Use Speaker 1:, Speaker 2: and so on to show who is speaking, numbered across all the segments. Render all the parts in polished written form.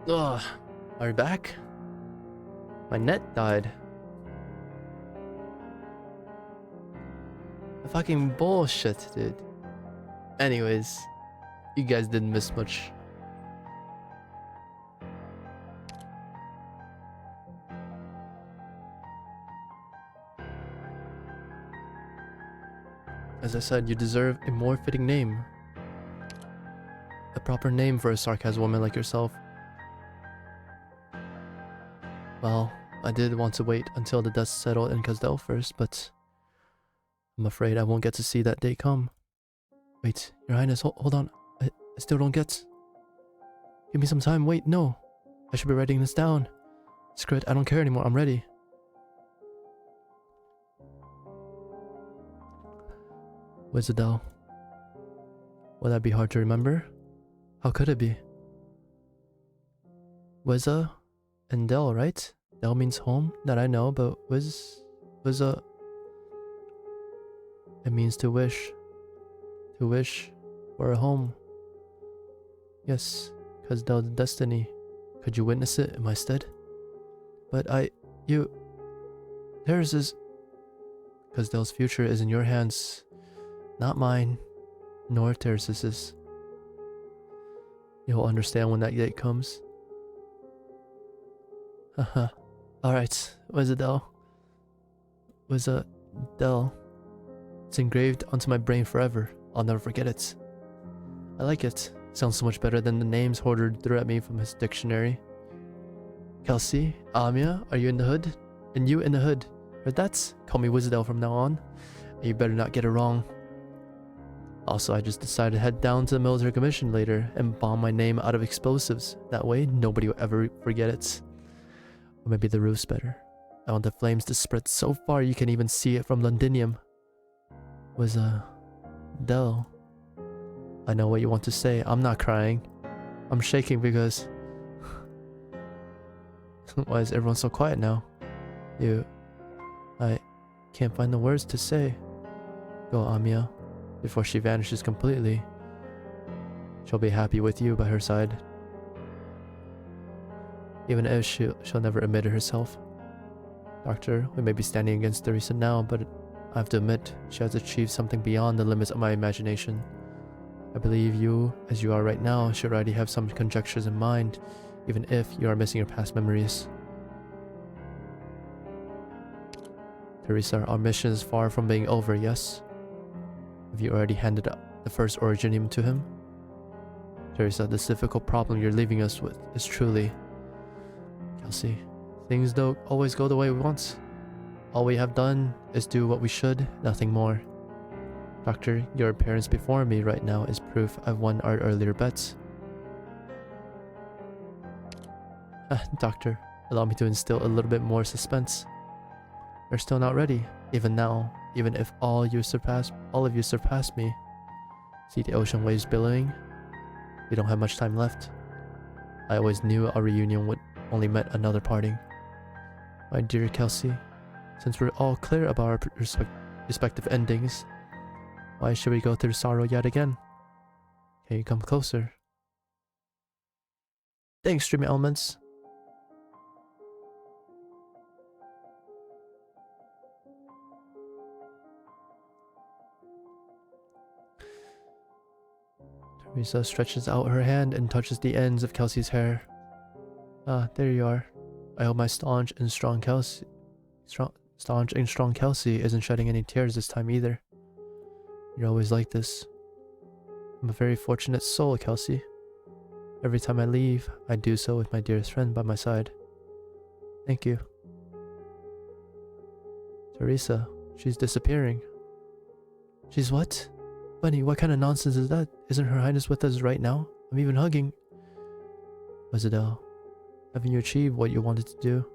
Speaker 1: Ugh. Are you back? My net died. Fucking bullshit, dude. Anyways, you guys didn't miss much. As I said, you deserve a more fitting name. A proper name for a sarcasm woman like yourself. Well, I did want to wait until the dust settled in Casdell first, but I'm afraid I won't get to see that day come. Wait, Your Highness, hold on. I still don't get... Give me some time. Wait, no. I should be writing this down. Screw it, I don't care anymore. I'm ready. Wizardell. Will that be hard to remember? How could it be? Wizza and Del, right? Del means home, that I know, but Wizza... It means to wish. To wish for a home. Yes, because Del's destiny. Could you witness it in my stead? But Theirs is... Because Del's future is in your hands. Not mine, nor Teresa's. You'll understand when that date comes. Haha. Alright, Wizardell. Wizardell. It's engraved onto my brain forever. I'll never forget it. I like it. Sounds so much better than the names Hoarder threw at me from his dictionary. Kelsey, Amia, are you in the hood? And you in the hood. Heard that? Call me Wizardell from now on. And you better not get it wrong. Also, I just decided to head down to the military commission later and bomb my name out of explosives. That way, nobody will ever forget it. Or maybe the roof's better. I want the flames to spread so far you can even see it from Londinium. Dell. I know what you want to say. I'm not crying. I'm shaking because... Why is everyone so quiet now? I can't find the words to say. Go, Amia. Before she vanishes completely. She'll be happy with you by her side. Even if she'll never admit it herself. Doctor, we may be standing against Teresa now, but I have to admit, she has achieved something beyond the limits of my imagination. I believe you, as you are right now, should already have some conjectures in mind, even if you are missing your past memories. Teresa, our mission is far from being over, yes? Have you already handed up the first Originium to him? Teresa, this difficult problem you're leaving us with is truly... Kelsey, things don't always go the way we want. All we have done is do what we should, nothing more. Doctor, your appearance before me right now is proof I've won our earlier bets. Doctor, allow me to instill a little bit more suspense. You're still not ready, even now, even if all of you surpass me. See the ocean waves billowing? We don't have much time left. I always knew our reunion would only meant another parting. My dear Kelsey, since we're all clear about our respective endings, why should we go through sorrow yet again? Can you come closer? Thanks, Stream Elements. Teresa stretches out her hand and touches the ends of Kelsey's hair. Ah, there you are. I hope my staunch and strong Kelsey isn't shedding any tears this time either. You're always like this. I'm a very fortunate soul, Kelsey. Every time I leave, I do so with my dearest friend by my side. Thank you. Teresa, she's disappearing. She's what? Bunny, what kind of nonsense is that? Isn't Her Highness with us right now? I'm even hugging. Wizardell, haven't you achieved what you wanted to do?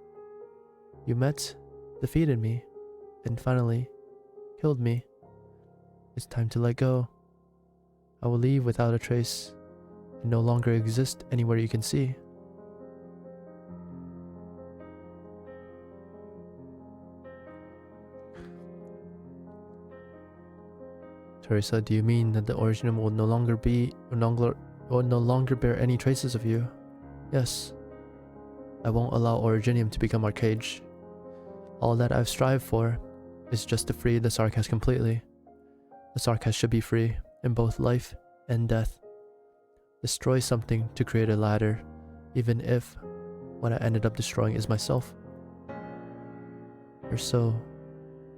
Speaker 1: You met, defeated me, and finally, killed me. It's time to let go. I will leave without a trace, and no longer exist anywhere you can see. Teresa, do you mean that the Originium will no longer bear any traces of you? Yes, I won't allow Originium to become our cage. All that I've strived for is just to free the Sarkaz completely. The Sarkaz should be free in both life and death. Destroy something to create a ladder, even if what I ended up destroying is myself. You're so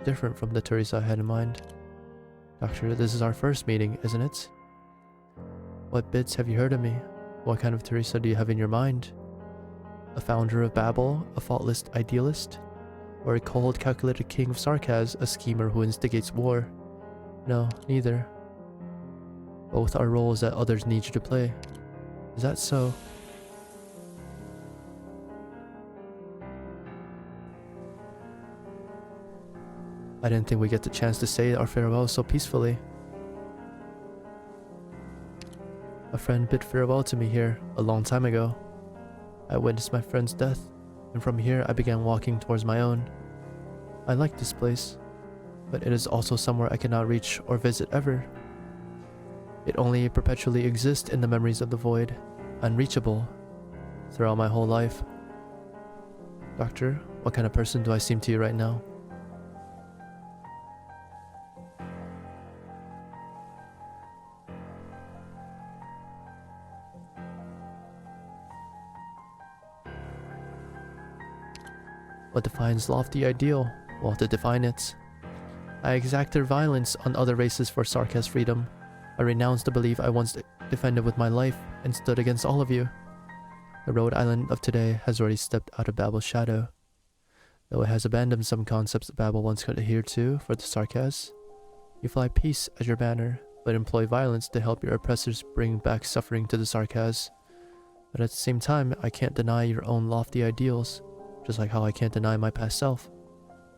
Speaker 1: different from the Teresa I had in mind. Doctor, this is our first meeting, isn't it? What bits have you heard of me? What kind of Teresa do you have in your mind? A founder of Babel, a faultless idealist? Or a cold, calculated king of Sarkaz, a schemer who instigates war? No, neither. Both are roles that others need you to play. Is that so? I didn't think we'd get the chance to say our farewells so peacefully. A friend bid farewell to me here a long time ago. I witnessed my friend's death, and from here I began walking towards my own. I like this place, but it is also somewhere I cannot reach or visit ever. It only perpetually exists in the memories of the void, unreachable, throughout my whole life. Doctor, what kind of person do I seem to you right now? What defines lofty ideal? We'll have to define it. I exacted violence on other races for Sarkaz freedom. I renounced the belief I once defended with my life and stood against all of you. The Rhode Island of today has already stepped out of Babel's shadow, though it has abandoned some concepts Babel once could adhere to for the Sarkaz. You fly peace as your banner, but employ violence to help your oppressors bring back suffering to the Sarkaz. But at the same time, I can't deny your own lofty ideals, just like how I can't deny my past self.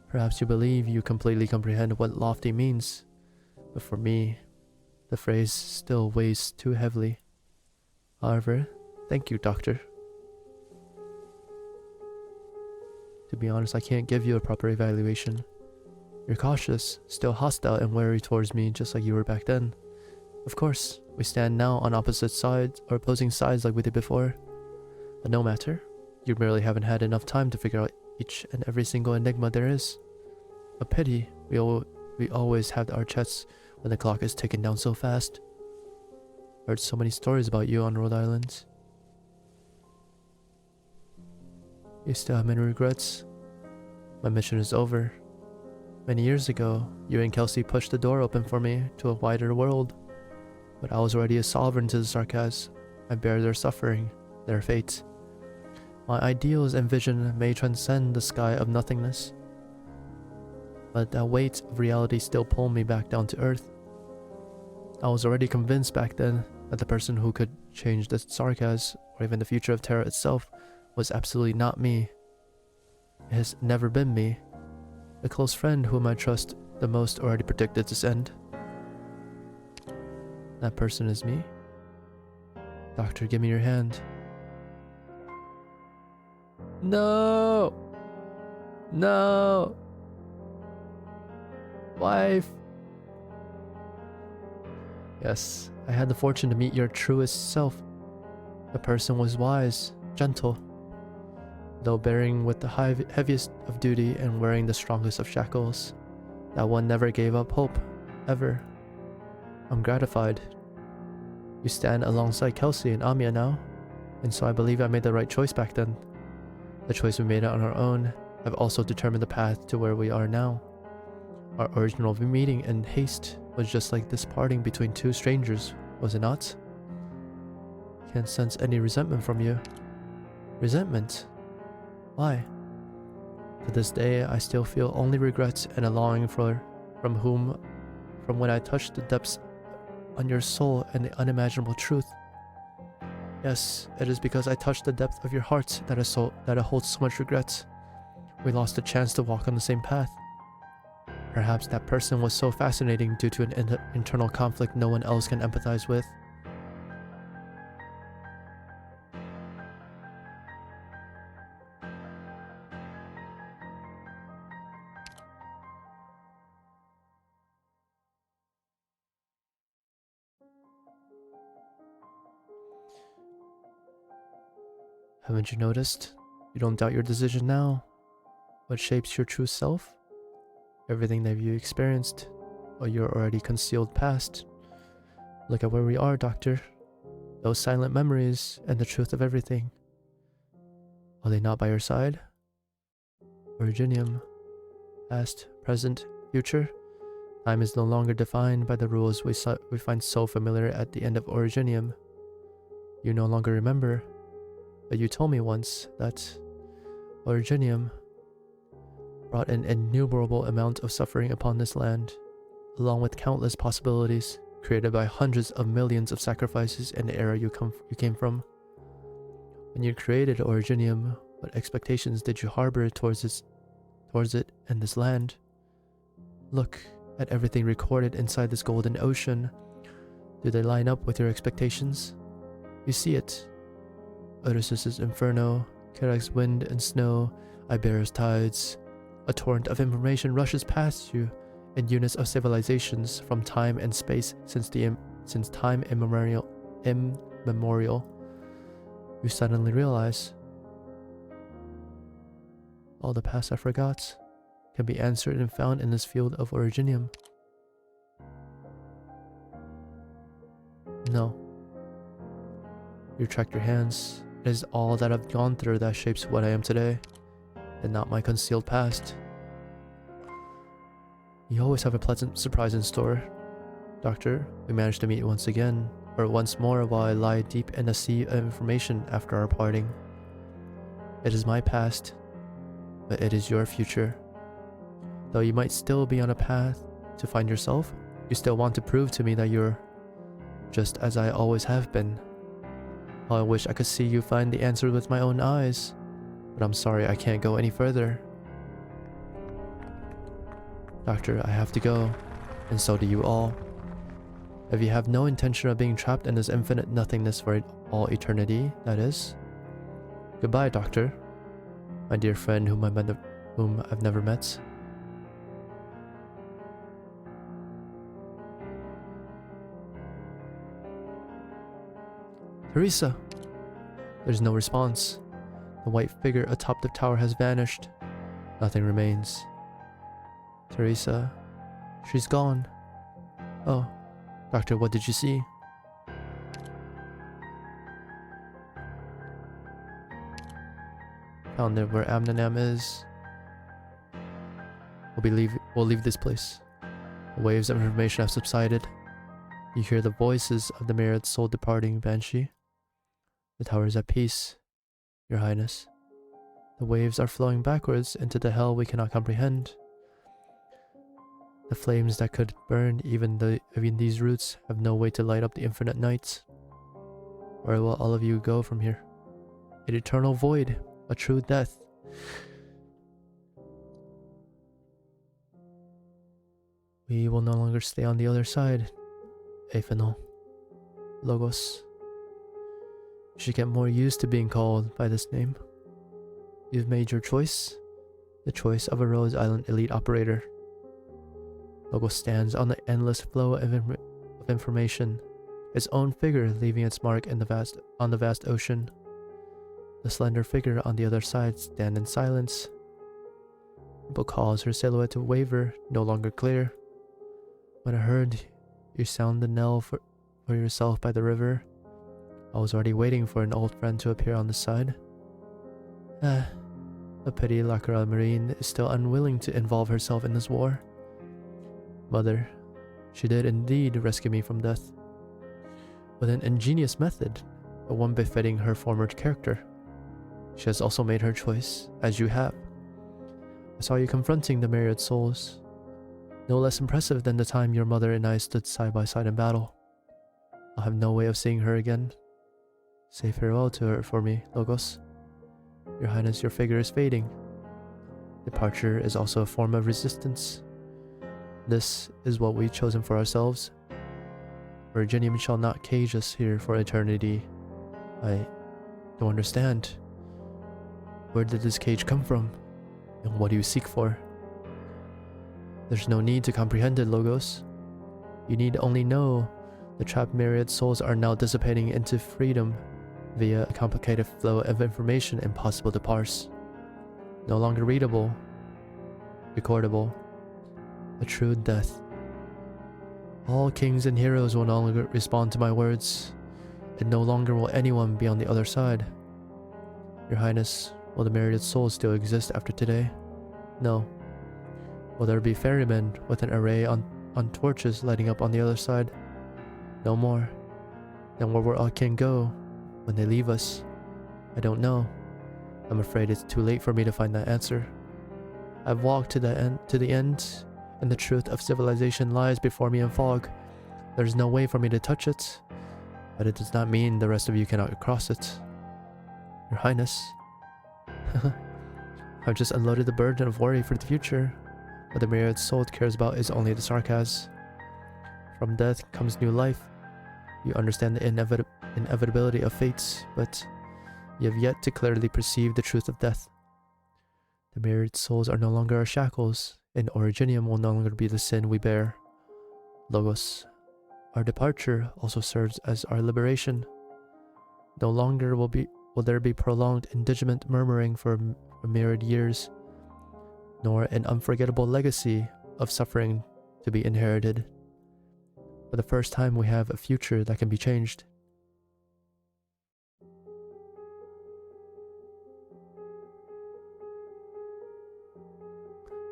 Speaker 1: Perhaps you believe you completely comprehend what lofty means, but for me, the phrase still weighs too heavily. However, thank you, Doctor. To be honest, I can't give you a proper evaluation. You're cautious, still hostile and wary towards me, just like you were back then. Of course, we stand now on opposite sides, or opposing sides like we did before. But no matter, you merely haven't had enough time to figure out each and every single enigma there is. A pity, we always have our chats when the clock is ticking down so fast. Heard so many stories about you on Rhode Island. You still have many regrets? My mission is over. Many years ago, you and Kelsey pushed the door open for me to a wider world. But I was already a sovereign to the Sarkaz. I bear their suffering, their fate. My ideals and vision may transcend the sky of nothingness, but that weight of reality still pulled me back down to earth. I was already convinced back then that the person who could change the Sarkaz, or even the future of Terra itself, was absolutely not me. It has never been me. The close friend whom I trust the most already predicted this end. That person is me. Doctor, give me your hand. No! No! Wife! Yes, I had the fortune to meet your truest self. The person was wise, gentle, though bearing with the heaviest of duty and wearing the strongest of shackles. That one never gave up hope, ever. I'm gratified. You stand alongside Kelsey and Amia now, and so I believe I made the right choice back then. The choice we made on our own have also determined the path to where we are now. Our original meeting in haste was just like this parting between two strangers, was it not? Can't sense any resentment from you. Resentment? Why? To this day, I still feel only regrets and a longing from when I touched the depths on your soul and the unimaginable truth. Yes, it is because I touched the depth of your heart that I hold so much regret. We lost the chance to walk on the same path. Perhaps that person was so fascinating due to an internal conflict no one else can empathize with. Haven't you noticed? You don't doubt your decision now. What shapes your true self? Everything that you experienced, or your already concealed past. Look at where we are, Doctor. Those silent memories and the truth of everything. Are they not by your side? Originium. Past, present, future. Time is no longer defined by the rules we find so familiar at the end of Originium. You no longer remember, but you told me once that Originium brought an innumerable amount of suffering upon this land, along with countless possibilities created by hundreds of millions of sacrifices in the era you came from. When you created Originium, what expectations did you harbor towards it and this land? Look at everything recorded inside this golden ocean. Do they line up with your expectations? You see it. Odysseus' inferno, Kerak's wind and snow, Ibera's tides. A torrent of information rushes past you in units of civilizations from time and space since time immemorial. You suddenly realize all the past I forgot can be answered and found in this field of Originium. No. You retract your hands. It is all that I've gone through that shapes what I am today, and not my concealed past. You always have a pleasant surprise in store. Doctor, we managed to meet once more while I lie deep in a sea of information after our parting. It is my past, but it is your future. Though you might still be on a path to find yourself, you still want to prove to me that you're just as I always have been. I wish I could see you find the answer with my own eyes, but I'm sorry I can't go any further. Doctor, I have to go, and so do you all. If you have no intention of being trapped in this infinite nothingness for all eternity, that is. Goodbye, Doctor, my dear friend whom I've never met. Teresa! There's no response. The white figure atop the tower has vanished. Nothing remains. Teresa, she's gone. Oh, Doctor, what did you see? Found there where Amnanam is. We'll leave this place. The waves of information have subsided. You hear the voices of the myriad soul departing Banshee. The tower is at peace, Your Highness. The waves are flowing backwards into the hell we cannot comprehend. The flames that could burn even these roots have no way to light up the infinite nights. Where will all of you go from here? An eternal void, a true death. We will no longer stay on the other side, Aphanol. Logos. You should get more used to being called by this name. You've made your choice, the choice of a Rose Island elite operator. Logos stands on the endless flow of information, its own figure leaving its mark on the vast ocean. The slender figure on the other side stands in silence. People cause her silhouette to waver, no longer clear. When I heard you sound the knell for yourself by the river, I was already waiting for an old friend to appear on the side. A pity Lacra Marine is still unwilling to involve herself in this war. Mother, she did indeed rescue me from death. With an ingenious method, but one befitting her former character. She has also made her choice, as you have. I saw you confronting the myriad souls. No less impressive than the time your mother and I stood side by side in battle. I'll have no way of seeing her again. Say farewell to her for me, Logos. Your Highness, your figure is fading. Departure is also a form of resistance. This is what we've chosen for ourselves. Originium shall not cage us here for eternity. I don't understand. Where did this cage come from? And what do you seek for? There's no need to comprehend it, Logos. You need only know the trapped myriad souls are now dissipating into freedom via a complicated flow of information impossible to parse. No longer readable, recordable, a true death. All kings and heroes will no longer respond to my words, and no longer will anyone be on the other side. Your Highness, will the myriad souls still exist after today? No. Will there be ferrymen with an array on torches lighting up on the other side? No more. Then where will our kin go when they leave us? I don't know. I'm afraid it's too late for me to find that answer. I've walked to the end, and the truth of civilization lies before me in fog. There's no way for me to touch it, but it does not mean the rest of you cannot cross it. Your Highness. I've just unloaded the burden of worry for the future. What the myriad soul cares about is only the sarcasm. From death comes new life. You understand the inevitability of fates, but you have yet to clearly perceive the truth of death. The myriad souls are no longer our shackles, and Originium will no longer be the sin we bear. Logos, our departure also serves as our liberation. No longer will there be prolonged indigent murmuring for a myriad years, nor an unforgettable legacy of suffering to be inherited. For the first time, we have a future that can be changed.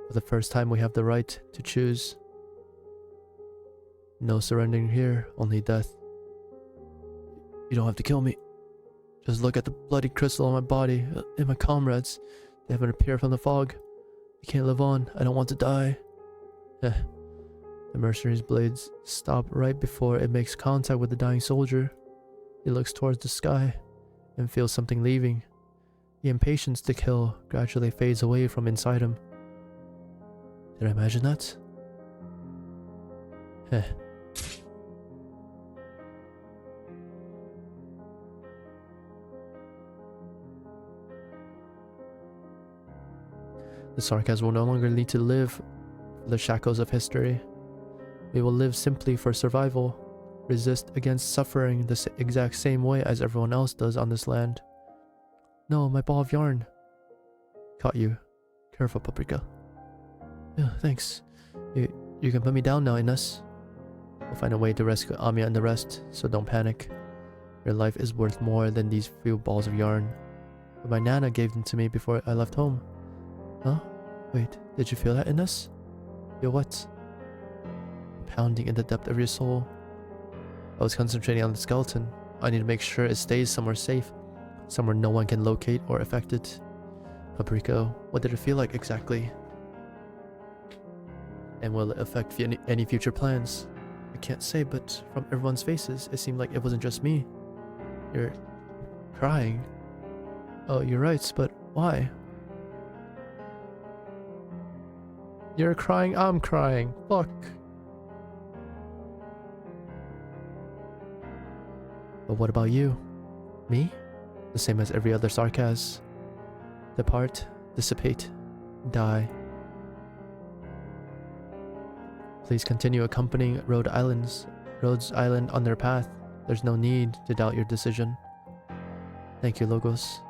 Speaker 1: For the first time, we have the right to choose. No surrendering here, only death. You don't have to kill me. Just look at the bloody crystal on my body and my comrades. They haven't appeared from the fog. I can't live on. I don't want to die. The mercenary's blades stop right before it makes contact with the dying soldier. He looks towards the sky and feels something leaving. The impatience to kill gradually fades away from inside him. Did I imagine that? The sarcasm will no longer need to live for the shackles of history. We will live simply for survival, resist against suffering the exact same way as everyone else does on this land. No, my ball of yarn. Caught you. Careful, Paprika. Yeah, thanks. You can put me down now, Ines. We'll find a way to rescue Amia and the rest, so don't panic. Your life is worth more than these few balls of yarn. But my Nana gave them to me before I left home. Huh? Wait, did you feel that, Ines? Feel what? Pounding in the depth of your soul. I was concentrating on the skeleton. I need to make sure it stays somewhere safe, somewhere no one can locate or affect it. Paprika, what did it feel like exactly? And will it affect any future plans? I can't say, but from everyone's faces, it seemed like it wasn't just me. You're crying. Oh, you're right, but why? You're crying, I'm crying. Fuck. But what about you? Me? The same as every other sarcasm. Depart, dissipate, die. Please continue accompanying Rhodes Island on their path. There's no need to doubt your decision. Thank you, Logos.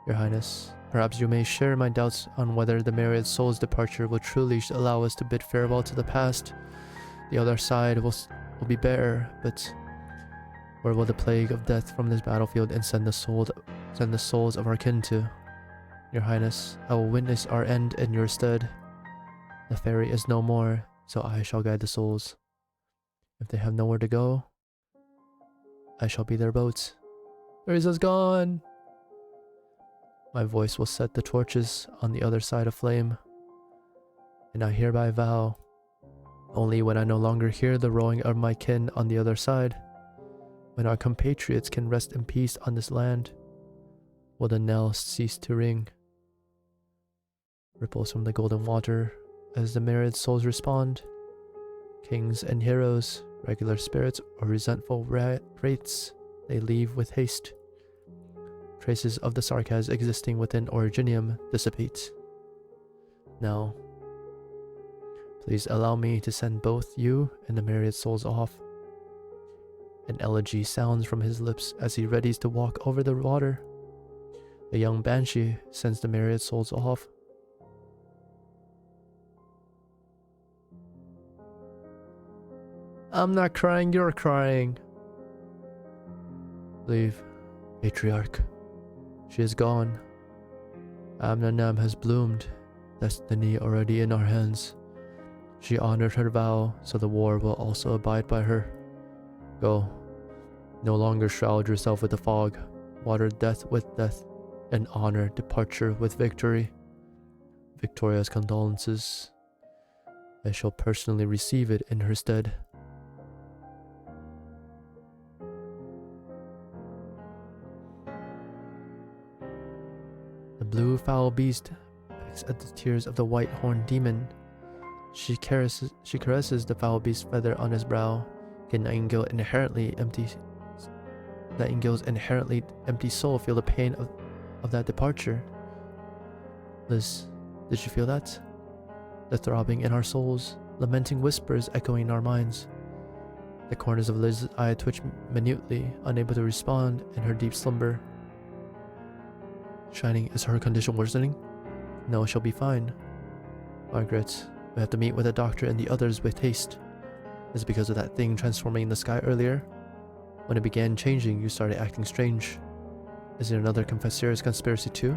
Speaker 1: Your Highness, perhaps you may share my doubts on whether the myriad soul's departure will truly allow us to bid farewell to the past. The other side will be bare, but where will the plague of death from this battlefield and send the souls of our kin to? Your Highness, I will witness our end in your stead. The ferry is no more, so I shall guide the souls. If they have nowhere to go, I shall be their boat. Teresa's gone! My voice will set the torches on the other side of flame. And I hereby vow, only when I no longer hear the roaring of my kin on the other side, when our compatriots can rest in peace on this land, will the knell cease to ring. Ripples from the golden water as the myriad souls respond. Kings and heroes, regular spirits or resentful wraiths, they leave with haste. Traces of the sarcasm existing within Originium dissipate. Now, please allow me to send both you and the myriad souls off. An elegy sounds from his lips as he readies to walk over the water. The young banshee sends the myriad souls off. I'm not crying, you're crying. Leave, Patriarch. She is gone. Amnanam has bloomed, destiny already in our hands. She honored her vow, so the war will also abide by her. Go. No longer shroud yourself with the fog. Water death with death, and honor departure with victory. Victoria's condolences. I shall personally receive it in her stead. The blue foul beast pecks at the tears of the white horned demon. She caresses the foul beast's feather on his brow. Can Nightingale's inherently empty soul feel the pain of that departure? Liz, did you feel that? The throbbing in our souls, lamenting whispers echoing in our minds. The corners of Liz's eye twitch minutely, unable to respond in her deep slumber. Shining, is her condition worsening? No, she'll be fine. Margaret, we have to meet with a doctor and the others with haste. Is it because of that thing transforming in the sky earlier? When it began changing, you started acting strange. Is it another Confessor's conspiracy too?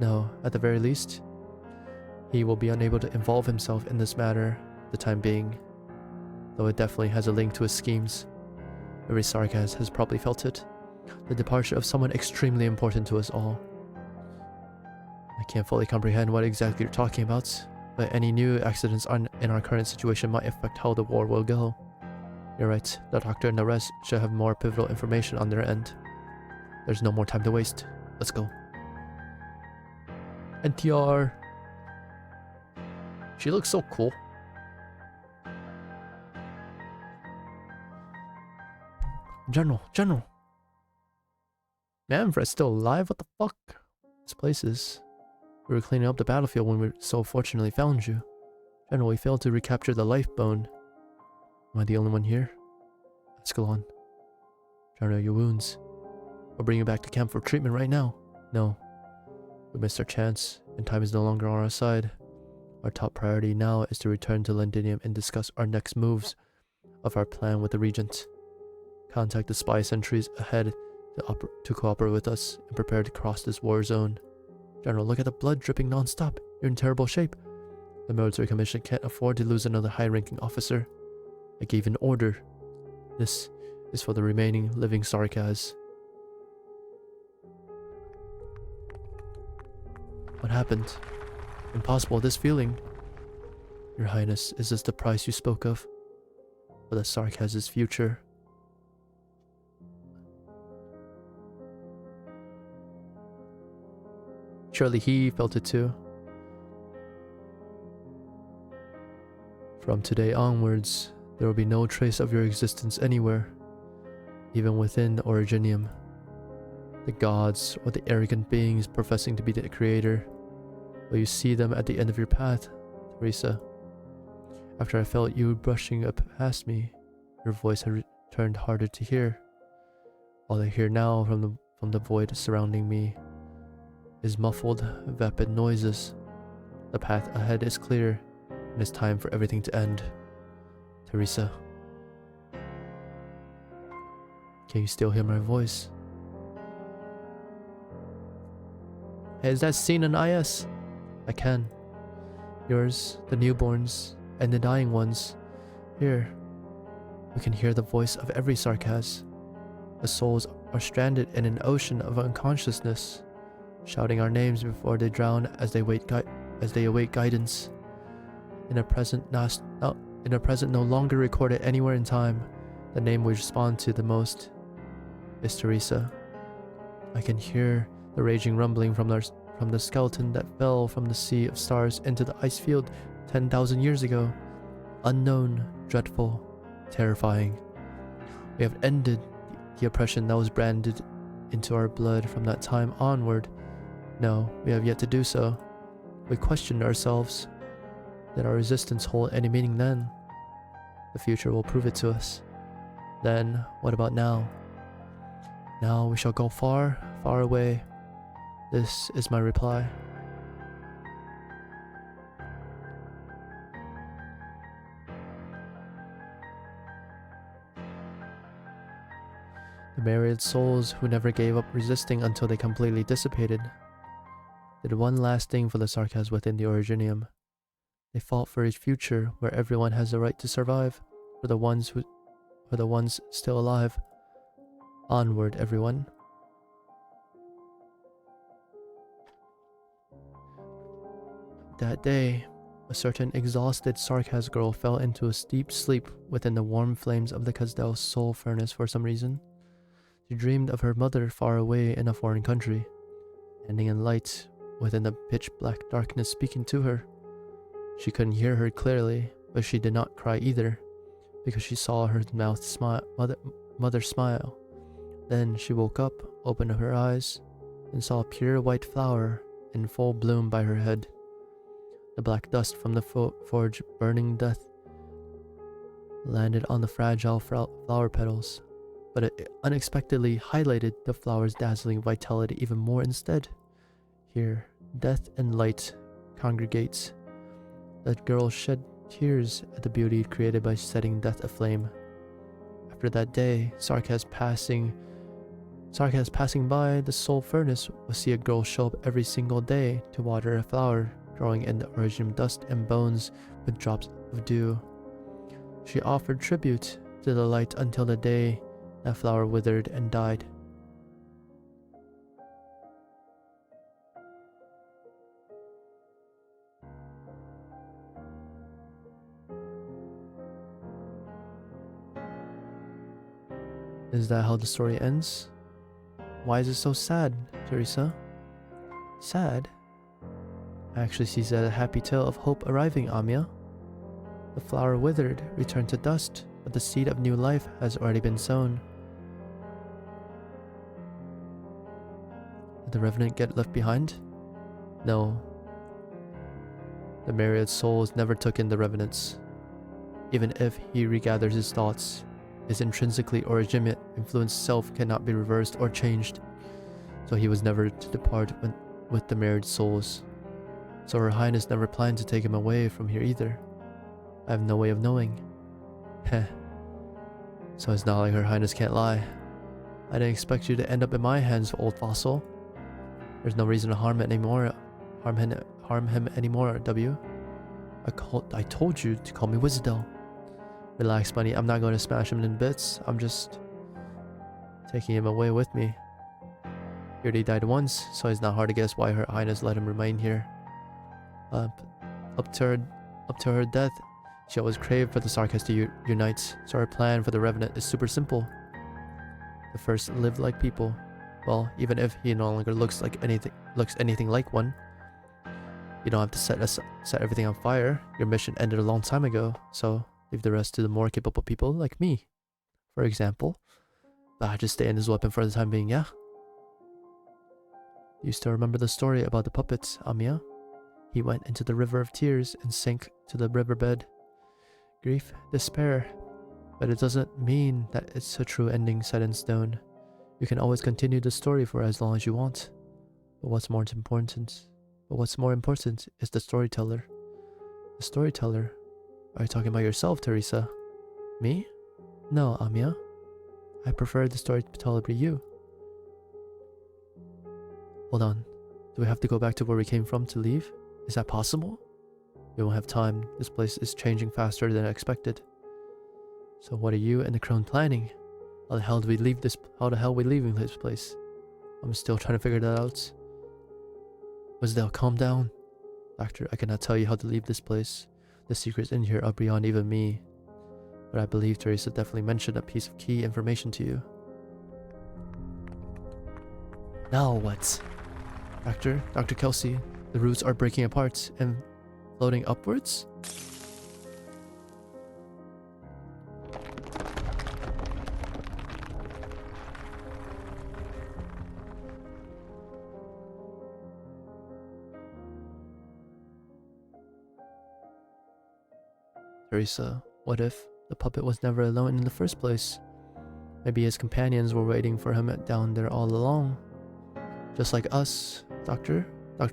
Speaker 1: No, at the very least, he will be unable to involve himself in this matter the time being, though it definitely has a link to his schemes. Every Sarkaz has probably felt it. The departure of someone extremely important to us all. I can't fully comprehend what exactly you're talking about, but any new accidents in our current situation might affect how the war will go. You're right, the doctor and the rest should have more pivotal information on their end. There's no more time to waste. Let's go. NTR. She looks so cool. General. Manfred's still alive? What the fuck? This place is... We were cleaning up the battlefield when we so fortunately found you. General, we failed to recapture the life bone. Am I the only one here? Escalon. General, your wounds. I'll bring you back to camp for treatment right now. No. We missed our chance, and time is no longer on our side. Our top priority now is to return to Londinium and discuss our next moves of our plan with the Regent. Contact the spy sentries ahead to cooperate with us and prepare to cross this war zone. General, look at the blood dripping non-stop. You're in terrible shape. The military commission can't afford to lose another high-ranking officer. I gave an order. This is for the remaining living Sarkaz. What happened? Impossible, this feeling. Your Highness, is this the price you spoke of? For the Sarkaz's future? Surely he felt it too. From today onwards, there will be no trace of your existence anywhere, even within the Originium. The gods or the arrogant beings professing to be the creator, will you see them at the end of your path, Teresa? After I felt you brushing up past me, your voice had turned harder to hear. All I hear now from the void surrounding me is muffled, vapid noises. The path ahead is clear, and it's time for everything to end. Teresa. Can you still hear my voice? Hey, is that seen on IS? I can. Yours, the newborns, and the dying ones. Here, we can hear the voice of every Sarkaz. The souls are stranded in an ocean of unconsciousness, shouting our names before they drown as they await guidance. In a present no longer recorded anywhere in time, the name we respond to the most is Teresa. I can hear the raging rumbling from the skeleton that fell from the sea of stars into the ice field 10,000 years ago. Unknown, dreadful, terrifying. We have ended the oppression that was branded into our blood from that time onward. No, we have yet to do so. We questioned ourselves. Did our resistance hold any meaning then? The future will prove it to us. Then, what about now? Now we shall go far, far away. This is my reply. The myriad souls who never gave up resisting until they completely dissipated did one last thing for the Sarkas within the Originium. They fought for a future where everyone has the right to survive, for the ones still alive. Onward, everyone. That day, a certain exhausted Sarkas girl fell into a deep sleep within the warm flames of the Kazdel soul furnace for some reason. She dreamed of her mother far away in a foreign country, standing in light within the pitch-black darkness speaking to her. She couldn't hear her clearly, but she did not cry either, because she saw her mother smile. Then she woke up, opened her eyes, and saw a pure white flower in full bloom by her head. The black dust from the forge burning death landed on the fragile flower petals, but it unexpectedly highlighted the flower's dazzling vitality even more instead. Here, death and light congregate. That girl shed tears at the beauty created by setting death aflame. After that day, Sarkas passing by the soul furnace will see a girl show up every single day to water a flower growing in the Originium dust and bones with drops of dew. She offered tribute to the light until the day that flower withered and died. Is that how the story ends? Why is it so sad, Teresa? Sad? I actually see that a happy tale of hope arriving, Amia. The flower withered, returned to dust, but the seed of new life has already been sown. Did the Revenant get left behind? No. The myriad souls never took in the Revenants. Even if he regathers his thoughts, his intrinsically Originium influenced self cannot be reversed or changed, so he was never to depart with the myriad souls. So Her Highness never planned to take him away from here either. I have no way of knowing. Heh. So it's not like Her Highness can't lie. I didn't expect you to end up in my hands, old fossil. There's no reason to harm him anymore, W. I told you to call me Wizardel. Relax, buddy. I'm not going to smash him in bits. I'm just taking him away with me. He already died once, so it's not hard to guess why Her Highness let him remain here. Up to her death, she always craved for the Sarkas to unite, so her plan for the Revenant is super simple. The first live like people. Well, even if he no longer looks anything like one. You don't have to set everything on fire. Your mission ended a long time ago, so leave the rest to the more capable people like me, for example. But I just stay in this weapon for the time being, yeah? You still remember the story about the puppets, Amia? He went into the river of tears and sank to the riverbed. Grief, despair. But it doesn't mean that it's a true ending set in stone. You can always continue the story for as long as you want. But what's more important is the storyteller. The storyteller? Are you talking about yourself, Teresa? Me? No, Amia. I prefer the storyteller be you. Hold on. Do we have to go back to where we came from to leave? Is that possible? We won't have time. This place is changing faster than I expected. So what are you and the crone planning? How the hell are we leaving this place? I'm still trying to figure that out. Wizardel, calm down. Doctor, I cannot tell you how to leave this place. The secrets in here are beyond even me. But I believe Teresa definitely mentioned a piece of key information to you. Now what? Dr. Kelsey, the roots are breaking apart and floating upwards? Teresa, what if the puppet was never alone in the first place? Maybe his companions were waiting for him down there all along. Just like us, Dr.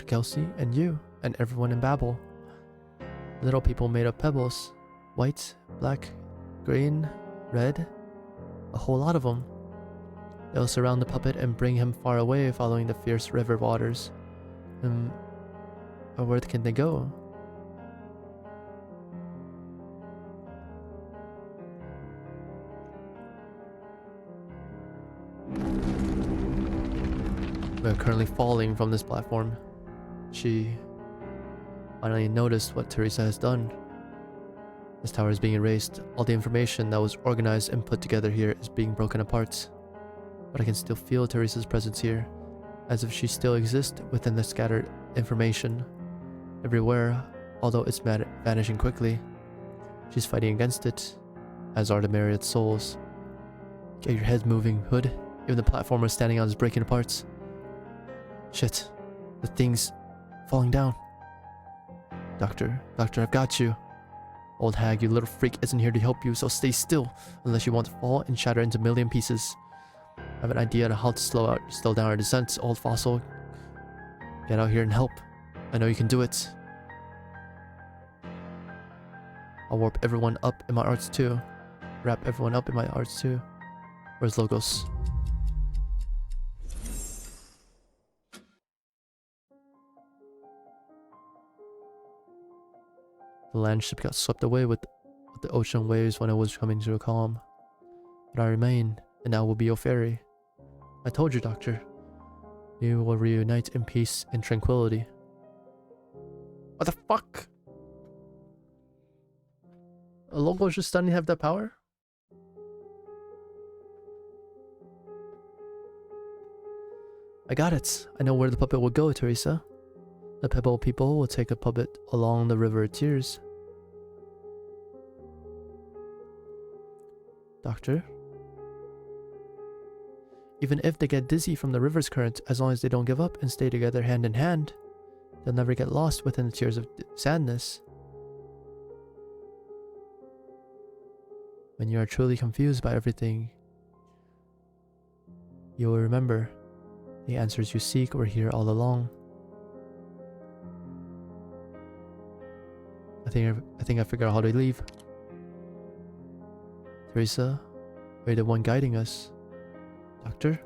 Speaker 1: Kelsey, and you, and everyone in Babel. Little people made of pebbles. White, black, green, red. A whole lot of them. They'll surround the puppet and bring him far away following the fierce river waters. But where can they go? We are currently falling from this platform. She finally noticed what Teresa has done. This tower is being erased. All the information that was organized and put together here is being broken apart. But I can still feel Teresa's presence here, as if she still exists within the scattered information. Everywhere, although it's vanishing quickly. She's fighting against it, as are the myriad souls. Get your head moving, Hood. Even the platform we're standing on is breaking apart. Shit. The thing's falling down. Doctor, I've got you. Old hag, you little freak isn't here to help you, so stay still, unless you want to fall and shatter into a million pieces. I have an idea on how to slow down our descent, old fossil. Get out here and help. I know you can do it. I'll warp everyone up in my arts too. Wrap everyone up in my arts too. Where's Logos? The land ship got swept away with the ocean waves when it was coming to a calm. But I remain, and now will be your ferry. I told you, Doctor. You will reunite in peace and tranquility. What the fuck? Logos just suddenly have that power? I got it. I know where the puppet will go, Teresa. The Pebble people will take the puppet along the river of tears. Doctor? Even if they get dizzy from the river's current, as long as they don't give up and stay together hand in hand, they'll never get lost within the tears of sadness. When you are truly confused by everything, you will remember the answers you seek were here all along. I think I figured out how to leave. Teresa, are you the one guiding us? Doctor?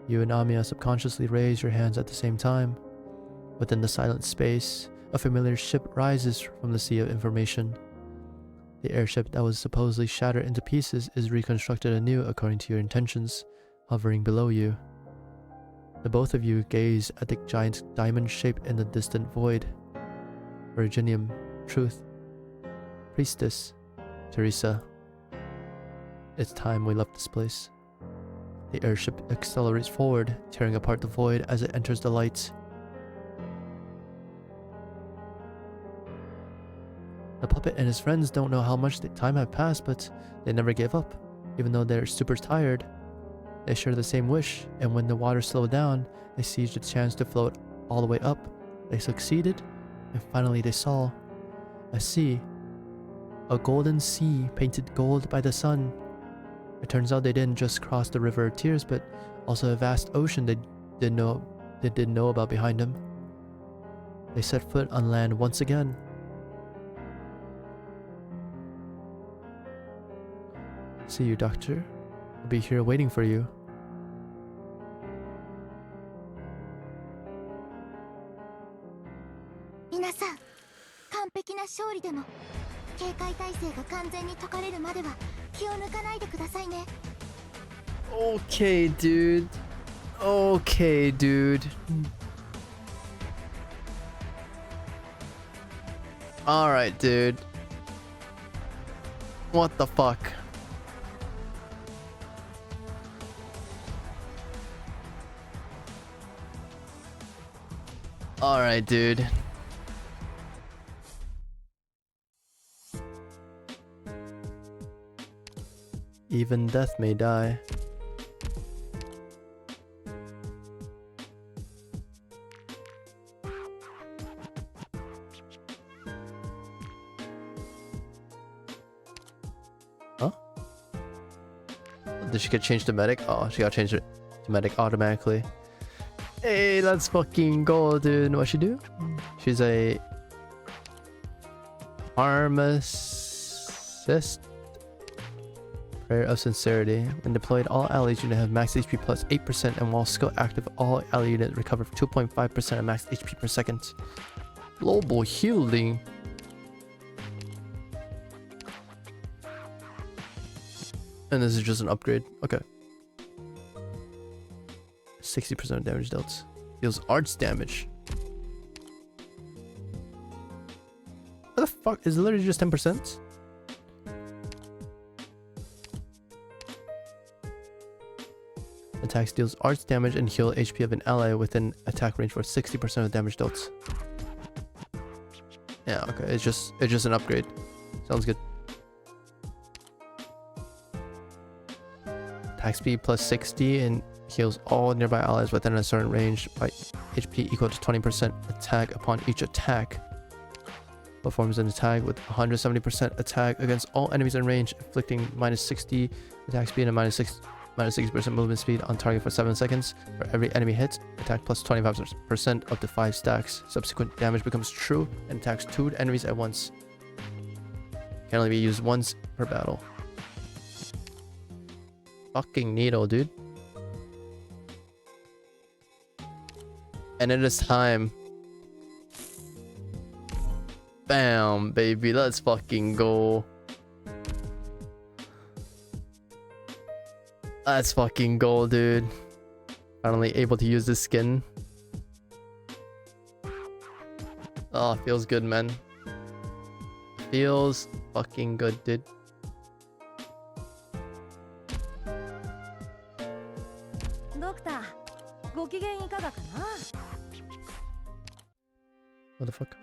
Speaker 1: You and Amia subconsciously raise your hands at the same time. Within the silent space, a familiar ship rises from the sea of information. The airship that was supposedly shattered into pieces is reconstructed anew according to your intentions, hovering below you. The both of you gaze at the giant diamond shape in the distant void. Virginium, Truth, Priestess, Teresa. It's time we left this place. The airship accelerates forward, tearing apart the void as it enters the light. The puppet and his friends don't know how much time had passed, but they never gave up, even though they're super tired. They share the same wish, and when the water slowed down, they seized the chance to float all the way up. They succeeded, and finally they saw a sea. A golden sea painted gold by the sun. It turns out they didn't just cross the river of tears, but also a vast ocean they didn't know about behind them. They set foot on land once again. See you, Doctor. I'll be here waiting for you.
Speaker 2: 皆さん、完璧な勝利でも警戒態勢が完全に解かれるまでは気を抜かないでくださいね。
Speaker 1: Okay, dude. Okay, dude. Alright, dude. What the fuck? Alright, dude. Even death may die. Huh? did she get changed to medic? Oh, she got changed to medic automatically. Hey, let's fucking go, dude. What'd she do? She's a pharmacist. Prayer of Sincerity. When deployed, all allies unit have max HP plus 8%, and while skill active, all ally unit recover 2.5% of max HP per second. Global healing. And this is just an upgrade. Okay. 60% of damage dealt. Deals arts damage. What the fuck? Is it literally just 10%? Attacks deals arts damage and heal HP of an ally within attack range for 60% of damage dealt. Yeah, okay. It's just an upgrade. Sounds good. Attack speed plus 60 and heals all nearby allies within a certain range by HP equal to 20% attack upon each attack. Performs an attack with 170% attack against all enemies in range, inflicting minus 60 attack speed and minus 60% movement speed on target for 7 seconds. For every enemy hit, attack plus 25% up to 5 stacks. Subsequent damage becomes true and attacks 2 enemies at once. Can only be used once per battle. Fucking neato, dude. And it is time. Bam, baby. Let's fucking go. Let's fucking go, dude. Finally able to use this skin. Oh, feels good, man. Feels fucking good, dude. What the fuck?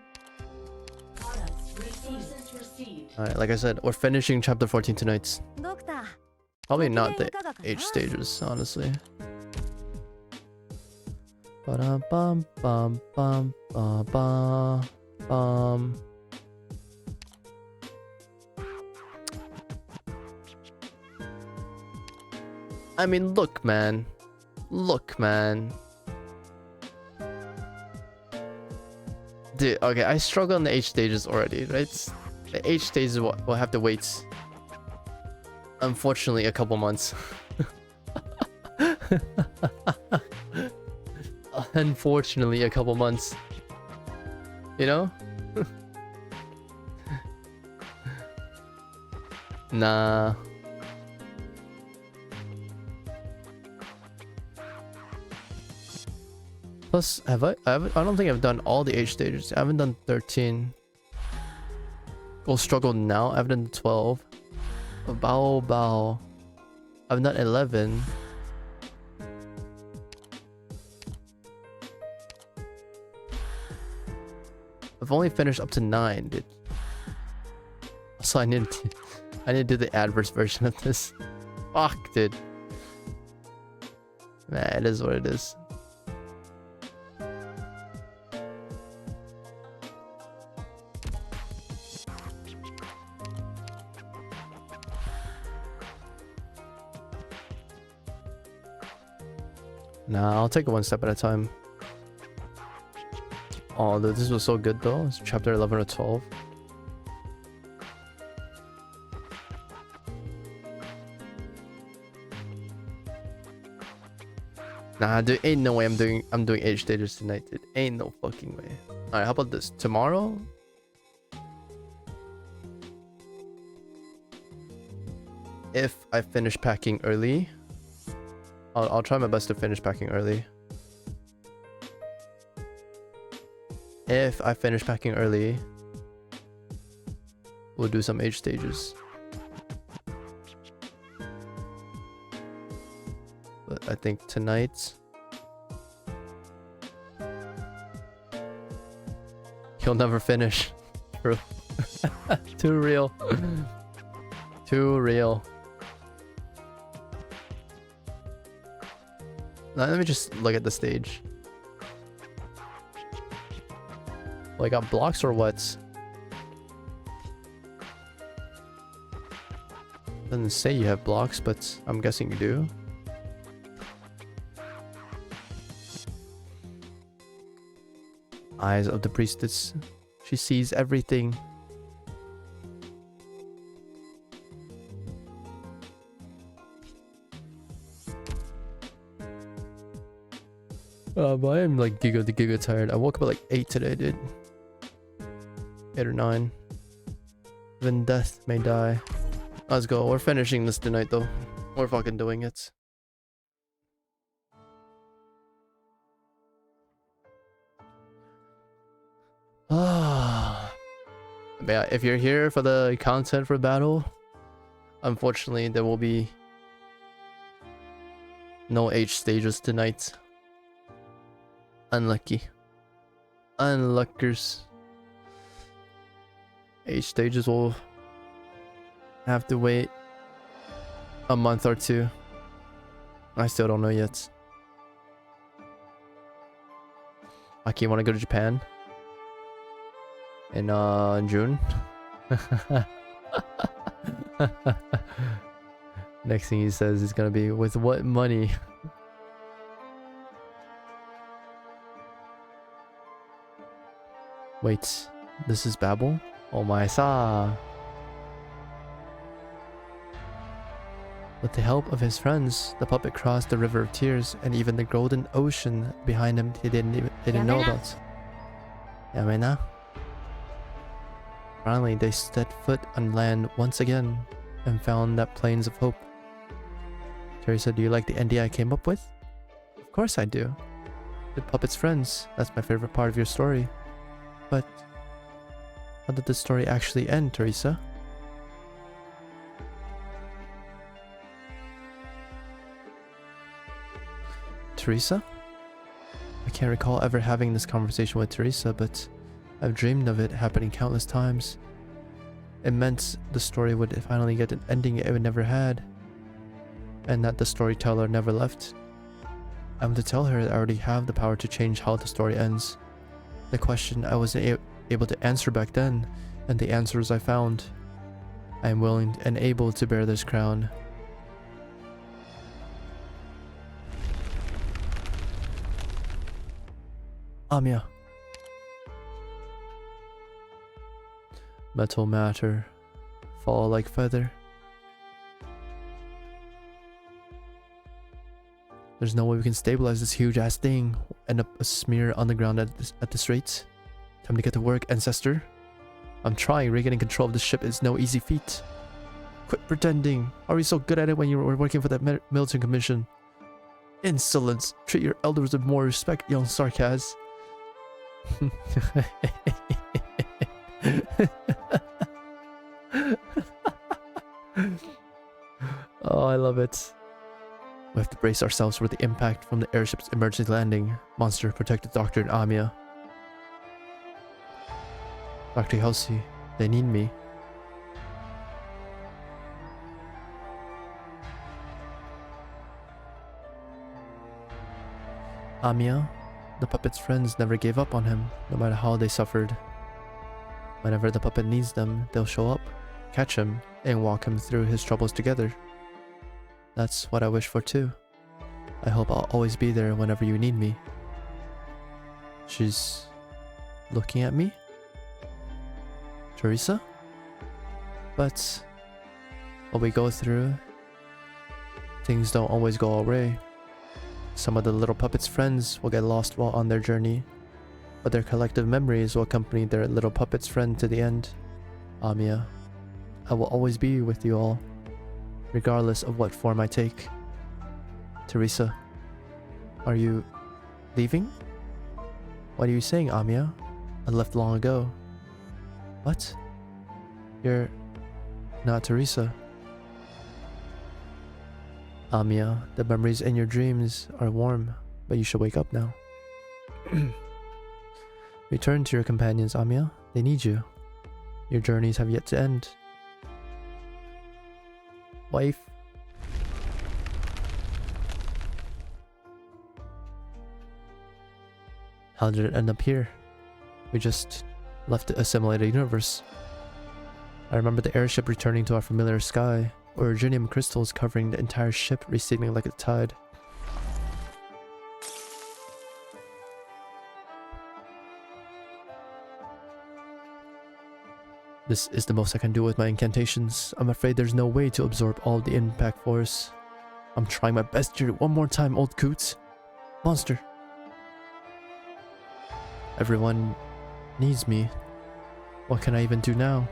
Speaker 1: Alright, like I said, we're finishing chapter 14 tonight. Probably not the H stages, honestly. Ba-dum-bum, bum, bum, ba, ba, bum. I mean, look, man. Look, man. Dude, okay, I struggle on the H stages already, right? The H stages will have to wait. Unfortunately, a couple months. Unfortunately, a couple months. You know? Nah. Plus, I don't think I've done all the H stages. I haven't done 13. Go struggle now. I haven't done 12. Bow bow. I've done 11. I've only finished up to 9, dude. So I need to do the adverse version of this. Fuck, dude. Man, it is what it is. Nah, I'll take it one step at a time. Oh, dude, this was so good though. It's chapter 11 or 12. Nah, dude, ain't no way I'm doing H stages tonight, dude. Ain't no fucking way. Alright, how about this? Tomorrow? If I finish packing early, I'll try my best to finish packing early. If I finish packing early, we'll do some H stages. But I think tonight he'll never finish. True. Too real. Too real. Now let me just look at the stage. Well, I got blocks or what? Doesn't say you have blocks, but I'm guessing you do. Eyes of the priestess. She sees everything. But I am like giga tired. I woke up at like 8 today, dude. 8 or 9. Even death may die. Let's go. We're finishing this tonight, though. We're fucking doing it. Ah. But yeah, if you're here for the content for battle, unfortunately, there will be no H stages tonight. Unlucky. Unluckers. H stages will have to wait a month or 2. I still don't know yet. Aki, you want to go to Japan? In June? Next thing he says is gonna be, with what money? Wait, this is Babel? Oh my sa. With the help of his friends, the puppet crossed the river of tears, and even the golden ocean behind him he didn't know about. Yamena. Finally, they set foot on land once again, and found that plains of hope. Teresa, do you like the ND I came up with? Of course I do. The puppet's friends, that's my favorite part of your story. But how did the story actually end, Teresa? Teresa? I can't recall ever having this conversation with Teresa, but I've dreamed of it happening countless times. It meant the story would finally get an ending it never had, and that the storyteller never left. I'm to tell her that I already have the power to change how the story ends. The question I wasn't able to answer back then, and the answers I found. I am willing and able to bear this crown. Amiya. Metal matter, fall like feather. There's no way we can stabilize this huge ass thing. End up a smear on the ground at this rate. Time to get to work, ancestor. I'm trying. Regaining control of the ship is no easy feat. Quit pretending. Are you so good at it when you were working for that military commission? Insolence. Treat your elders with more respect, young sarcasm. Oh, I love it. We have to brace ourselves for the impact from the airship's emergency landing. Monster, protect the doctor and Amiya. Dr. Halsey, they need me. Amiya, the puppet's friends never gave up on him, no matter how they suffered. Whenever the puppet needs them, they'll show up, catch him, and walk him through his troubles together. That's what I wish for too. I hope I'll always be there whenever you need me. She's looking at me? Teresa? But what we go through, things don't always go our way. Some of the little puppet's friends will get lost while on their journey, but their collective memories will accompany their little puppet's friend to the end. Amiya, I will always be with you all, regardless of what form I take. Teresa, are you leaving? What are you saying, Amiya? I left long ago. What? You're not Teresa. Amiya, the memories in your dreams are warm, but you should wake up now. Return to your companions, Amiya. They need you. Your journeys have yet to end. Wife. How did it end up here? We just left the assimilated universe. I remember the airship returning to our familiar sky, originium crystals covering the entire ship, receding like a tide. This is the most I can do with my incantations. I'm afraid there's no way to absorb all the impact force. I'm trying my best here one more time, old coots. Monster. Everyone needs me. What can I even do now?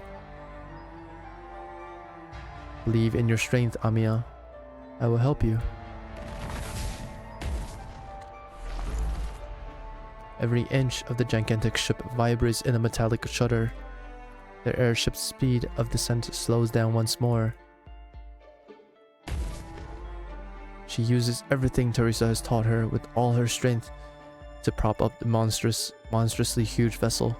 Speaker 1: Believe in your strength, Amiya. I will help you. Every inch of the gigantic ship vibrates in a metallic shudder. The airship's speed of descent slows down once more. She uses everything Teresa has taught her with all her strength to prop up the monstrously huge vessel.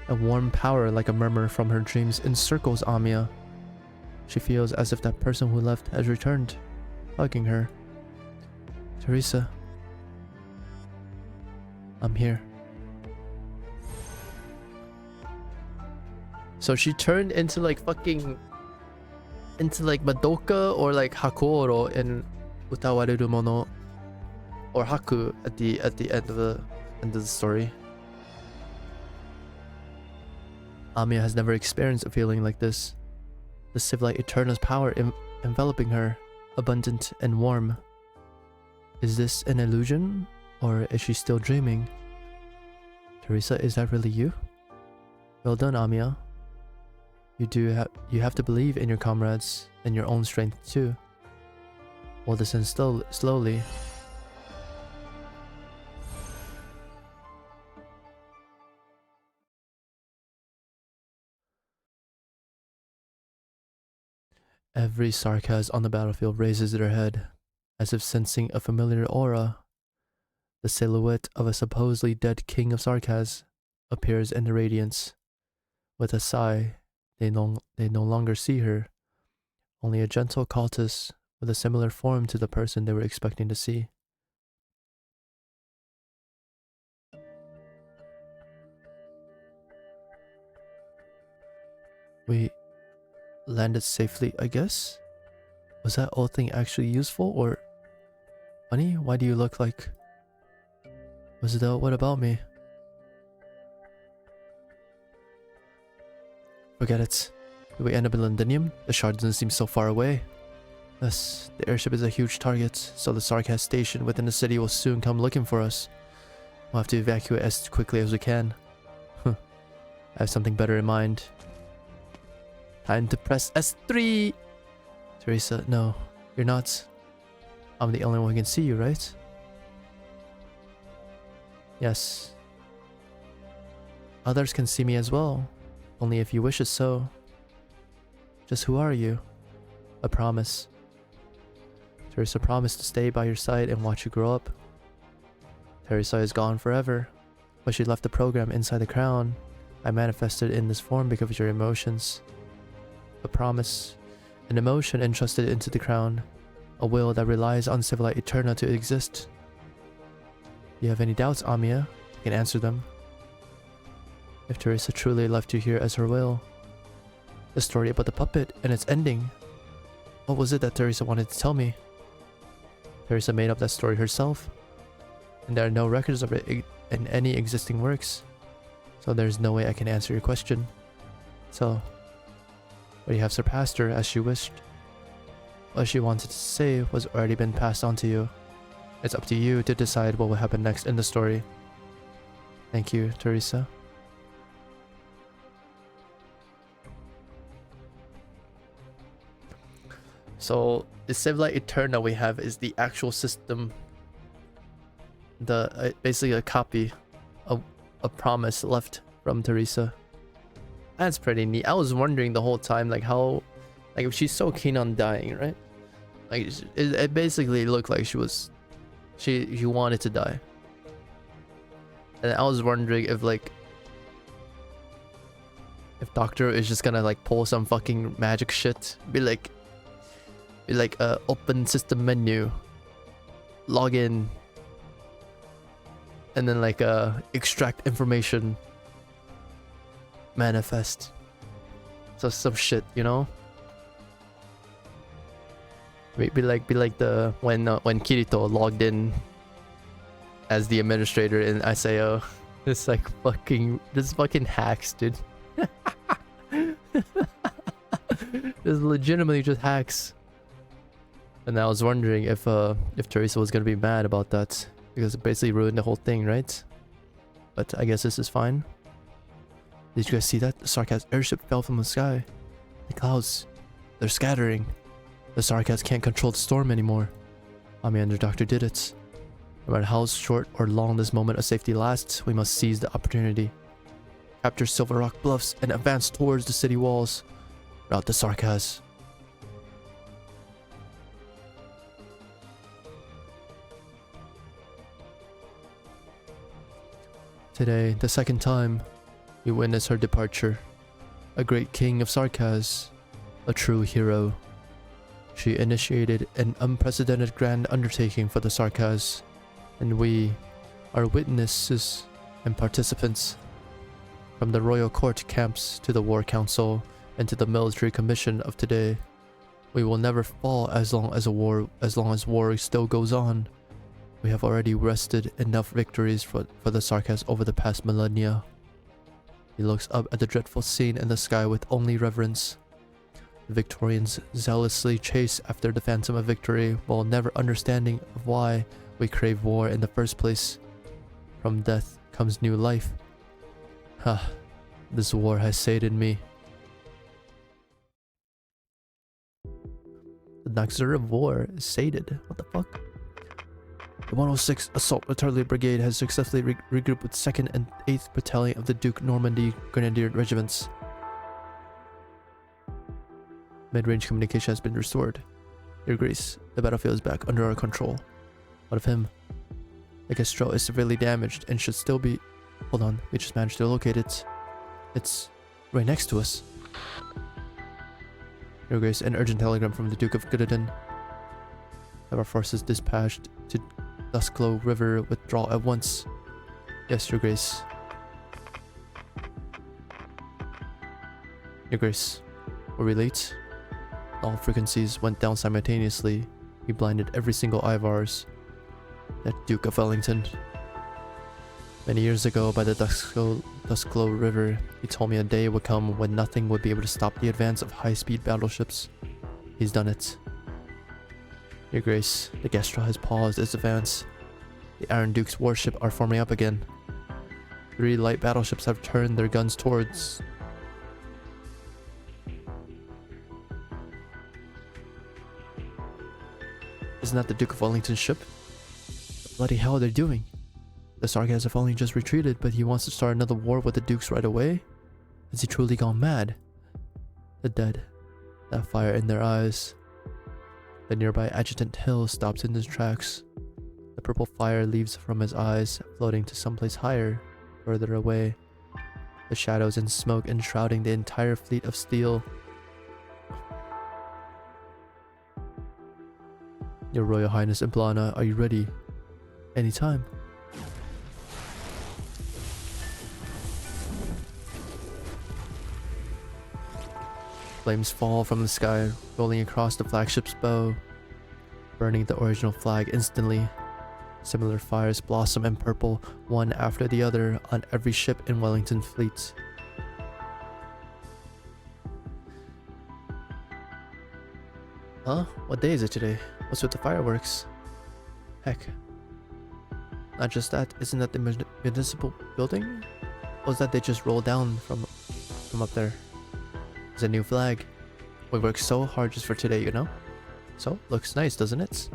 Speaker 1: A warm power like a murmur from her dreams encircles Amiya. She feels as if that person who left has returned, hugging her. Teresa, I'm here. So she turned into like fucking Madoka or like Hakoro in Utawareru Mono, or Haku at the end of the story. Amiya has never experienced a feeling like this. The Civilite Eterna's power enveloping her, abundant and warm. Is this an illusion? Or is she still dreaming? Teresa, is that really you? Well done, Amiya. You have to believe in your comrades and your own strength too. Hold this in slowly. Every Sarkaz on the battlefield raises their head, as if sensing a familiar aura. The silhouette of a supposedly dead king of Sarkaz appears in the radiance. With a sigh, they no longer see her, only a gentle cultist with a similar form to the person they were expecting to see. We landed safely, I guess? Was that old thing actually useful, or... Honey, why do you look like... What about me? Forget it. Did we end up in Londinium? The shard doesn't seem so far away. Yes, the airship is a huge target, so the Sarkaz station within the city will soon come looking for us. We'll have to evacuate as quickly as we can. I have something better in mind. Time to press S3! Teresa, no, you're not. I'm the only one who can see you, right? Yes. Others can see me as well, only if you wish it so. Just who are you? A promise. Teresa promised to stay by your side and watch you grow up. Teresa is gone forever, but she left the program inside the crown. I manifested in this form because of your emotions. A promise, an emotion entrusted into the crown, a will that relies on Civilite Eterna to exist. Do you have any doubts, Amiya? You can answer them. If Teresa truly left you here as her will, the story about the puppet and its ending, what was it that Teresa wanted to tell me? Teresa made up that story herself, and there are no records of it in any existing works, so there's no way I can answer your question. So, but you have surpassed her as she wished. What she wanted to say was already been passed on to you. It's up to you to decide what will happen next in the story. Thank you, Teresa. So the Civilite Eterna we have is the actual system. Basically a copy of a promise left from Teresa. That's pretty neat. I was wondering the whole time, like how, like if she's so keen on dying, right? Like it basically looked like she wanted to die. And I was wondering if like Doctor is just gonna like pull some fucking magic shit, be like open system menu, log in, and then like extract information manifest. So some shit, you know? Be like the when Kirito logged in as the administrator in SAO. It's like this fucking hacks, dude. This legitimately just hacks. And I was wondering if Teresa was gonna be mad about that because it basically ruined the whole thing, right? But I guess this is fine. Did you guys see that? The Sarkaz airship fell from the sky. The clouds, they're scattering. The Sarkaz can't control the storm anymore. Ami and the doctor did it. No matter how short or long this moment of safety lasts, we must seize the opportunity. Capture Silver Rock Bluffs and advance towards the city walls. Rout the Sarkaz. Today, the second time, we witness her departure. A great king of Sarkaz, a true hero. She initiated an unprecedented grand undertaking for the Sarkaz, and we are witnesses and participants. From the royal court camps to the war council and to the military commission of today, we will never fall as long as war still goes on. We have already wrested enough victories for the Sarkaz over the past millennia. He looks up at the dreadful scene in the sky with only reverence. The Victorians zealously chase after the phantom of victory while never understanding why we crave war in the first place. From death comes new life. This war has sated me. The Naxxur of war is sated. What the fuck? The 106 Assault Artillery Brigade has successfully regrouped with 2nd and 8th Battalion of the Duke Normandy Grenadier Regiments. Mid-range communication has been restored. Your Grace, the battlefield is back under our control. What of him? The Kestrel is severely damaged and should still be... Hold on, we just managed to locate it. It's right next to us. Your Grace, an urgent telegram from the Duke of Gooden. Have our forces dispatched to Duskglow River. Withdraw at once. Yes, Your Grace. Your Grace, were we late? All frequencies went down simultaneously. We blinded every single eye of ours. That Duke of Wellington. Many years ago, by the Duskglow River, he told me a day would come when nothing would be able to stop the advance of high-speed battleships. He's done it. Your Grace, the Kestrel has paused its advance. The Iron Duke's warship are forming up again. 3 light battleships have turned their guns towards... Isn't that the Duke of Wellington's ship? What the bloody hell are they doing? The Sarkaz have only just retreated, but he wants to start another war with the Dukes right away? Has he truly gone mad? The dead. That fire in their eyes. The nearby Adjutant Hill stops in his tracks. The purple fire leaves from his eyes, floating to someplace higher, further away. The shadows and smoke enshrouding the entire fleet of steel. Your Royal Highness Implana, are you ready? Anytime. Flames fall from the sky, rolling across the flagship's bow, burning the original flag instantly. Similar fires blossom in purple, one after the other, on every ship in Wellington's fleet. Huh? What day is it today? What's with the fireworks? Heck. Not just that, isn't that the municipal building? Or is that they just rolled down from up there? It's a new flag. We worked so hard just for today, you know? So, looks nice, doesn't it?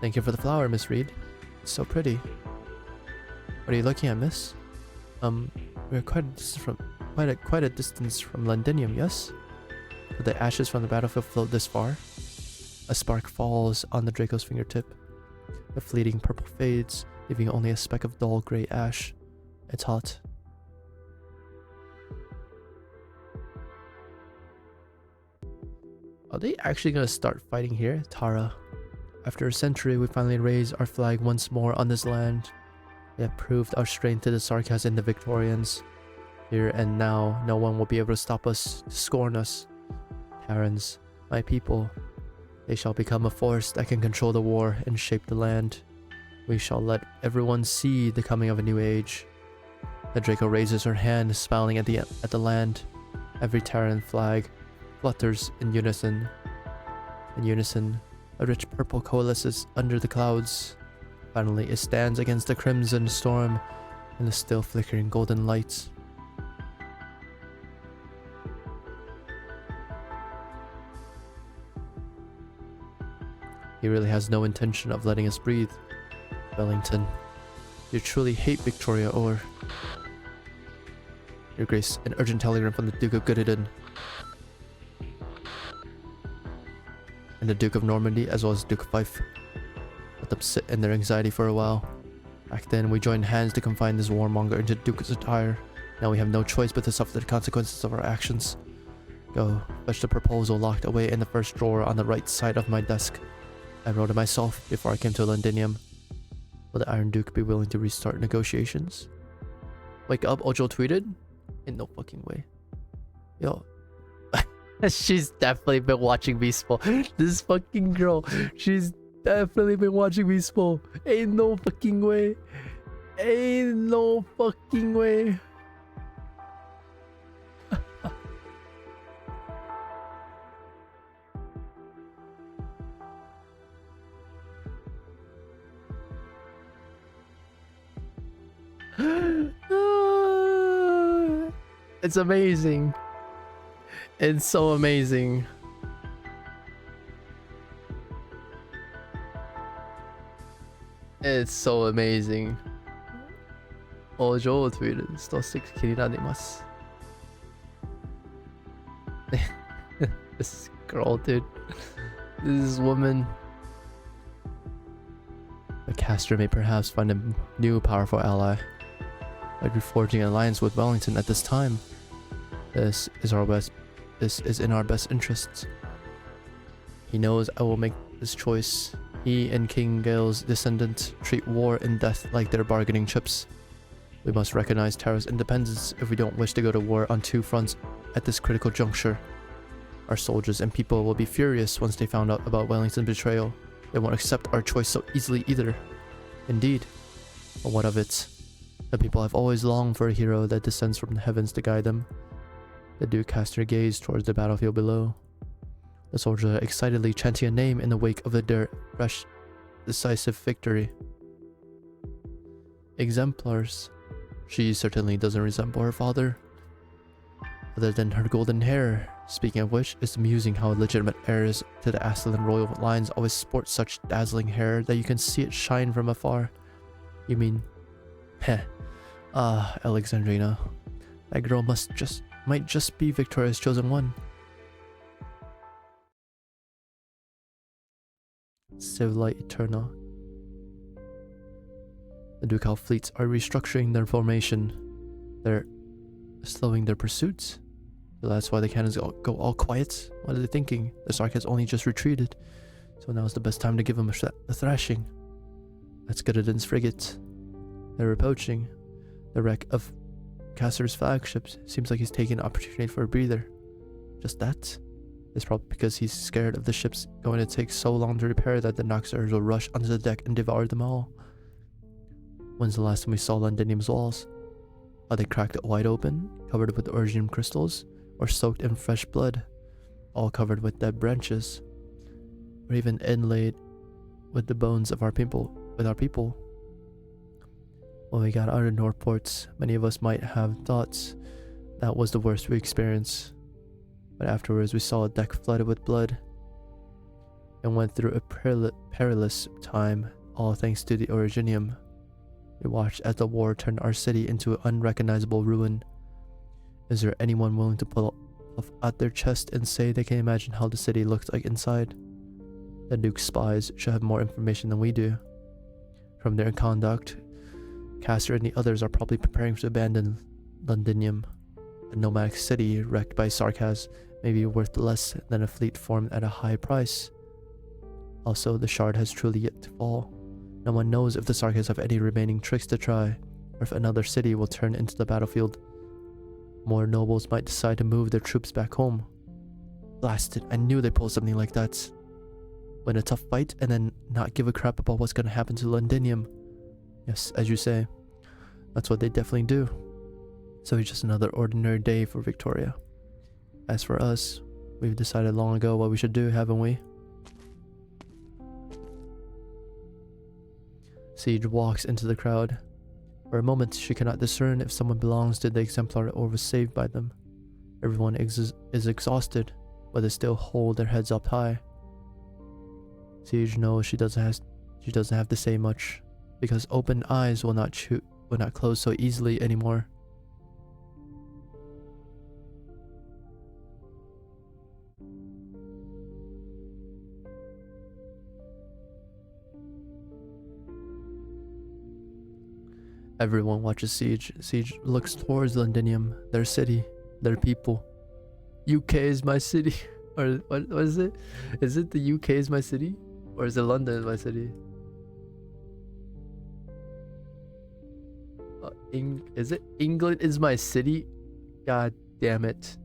Speaker 1: Thank you for the flower, Miss Reed. It's so pretty. What are you looking at, miss? We're quite a distance from Londinium, yes? Could the ashes from the battlefield float this far? A spark falls on the Draco's fingertip. The fleeting purple fades, leaving only a speck of dull grey ash. It's hot. Are they actually gonna start fighting here? Tara, After a century, we finally raise our flag once more on this land. We have proved our strength to the Sarkas and the Victorians. Here and now, no one will be able to stop us, to scorn us. Terrans, my people, they shall become a force that can control the war and shape the land. We shall let everyone see the coming of a new age. The Draco raises her hand, smiling at the land. Every Terran flag flutters in unison. In unison, a rich purple coalesces under the clouds. Finally, it stands against the crimson storm and the still flickering golden lights. He really has no intention of letting us breathe. Wellington, you truly hate Victoria, or... Your Grace, an urgent telegram from the Duke of Goodeden and the Duke of Normandy, as well as Duke of Fife. Let them sit in their anxiety for a while. Back then, we joined hands to confine this warmonger into Duke's attire. Now we have no choice but to suffer the consequences of our actions. Go, fetch the proposal locked away in the first drawer on the right side of my desk. I wrote it myself before I came to Londinium. Will the Iron Duke be willing to restart negotiations? Wake up, Ojo tweeted. In no fucking way. Yo. She's definitely been watching Beastful. This fucking girl. She's definitely been watching Beastful. Ain't no fucking way. Ain't no fucking way. It's amazing. It's so amazing. It's so amazing. Ojo tweeted, still 6 気になります. This girl, dude. This woman. The caster may perhaps find a new powerful ally. I'd be forging an alliance with Wellington at this time. This is in our best interests. He knows I will make this choice. He and King Gale's descendants treat war and death like their bargaining chips. We must recognize Terra's independence if we don't wish to go to war on two fronts at this critical juncture. Our soldiers and people will be furious once they found out about Wellington's betrayal. They won't accept our choice so easily either. Indeed. But what of it? The people have always longed for a hero that descends from the heavens to guide them. The Duke cast her gaze towards the battlefield below. The soldiers are excitedly chanting a name in the wake of their fresh, decisive victory. Exemplars. She certainly doesn't resemble her father. Other than her golden hair. Speaking of which, it's amusing how legitimate heirs to the Aslan royal lines always sport such dazzling hair that you can see it shine from afar. You mean... Heh. Ah, Alexandrina. That girl might just be Victoria's chosen one. Civilite Eterna. The ducal fleets are restructuring their formation. They're slowing their pursuits. So that's why the cannons go all quiet. What are they thinking? The Sark has only just retreated. So now's the best time to give them a thrashing. That's Goodeden's frigate. They're approaching. The wreck of Caster's flagships seems like he's taking an opportunity for a breather. Just that? It's probably because he's scared of the ships going to take so long to repair that the Noxers will rush onto the deck and devour them all. When's the last time we saw Londinium's walls? Are they cracked wide open, covered with originium crystals, or soaked in fresh blood, all covered with dead branches, or even inlaid with the bones of our people? When we got out of Northport, many of us might have thought that was the worst we experienced. But afterwards we saw a deck flooded with blood and went through a perilous time, all thanks to the Originium. We watched as the war turned our city into an unrecognizable ruin. Is there anyone willing to pull out their chest and say they can imagine how the city looked like inside? The Duke's spies should have more information than we do. From their conduct, Caster and the others are probably preparing to abandon Londinium. A nomadic city wrecked by Sarkas may be worth less than a fleet formed at a high price. Also, the shard has truly yet to fall. No one knows if the Sarkas have any remaining tricks to try, or if another city will turn into the battlefield. More nobles might decide to move their troops back home. Blasted, I knew they'd pull something like that. Win a tough fight and then not give a crap about what's gonna happen to Londinium. Yes, as you say. That's what they definitely do. So it's just another ordinary day for Victoria. As for us, we've decided long ago what we should do, haven't we? Siege walks into the crowd. For a moment, she cannot discern if someone belongs to the Exemplar or was saved by them. Everyone is exhausted, but they still hold their heads up high. Siege knows she doesn't have to say much, because open eyes will not close so easily anymore. Everyone watches Siege. Siege looks towards Londinium, their city, their people. UK is my city. Or what is it? Is it the UK is my city? Or is it London is my city? Is it England is my city? God damn it.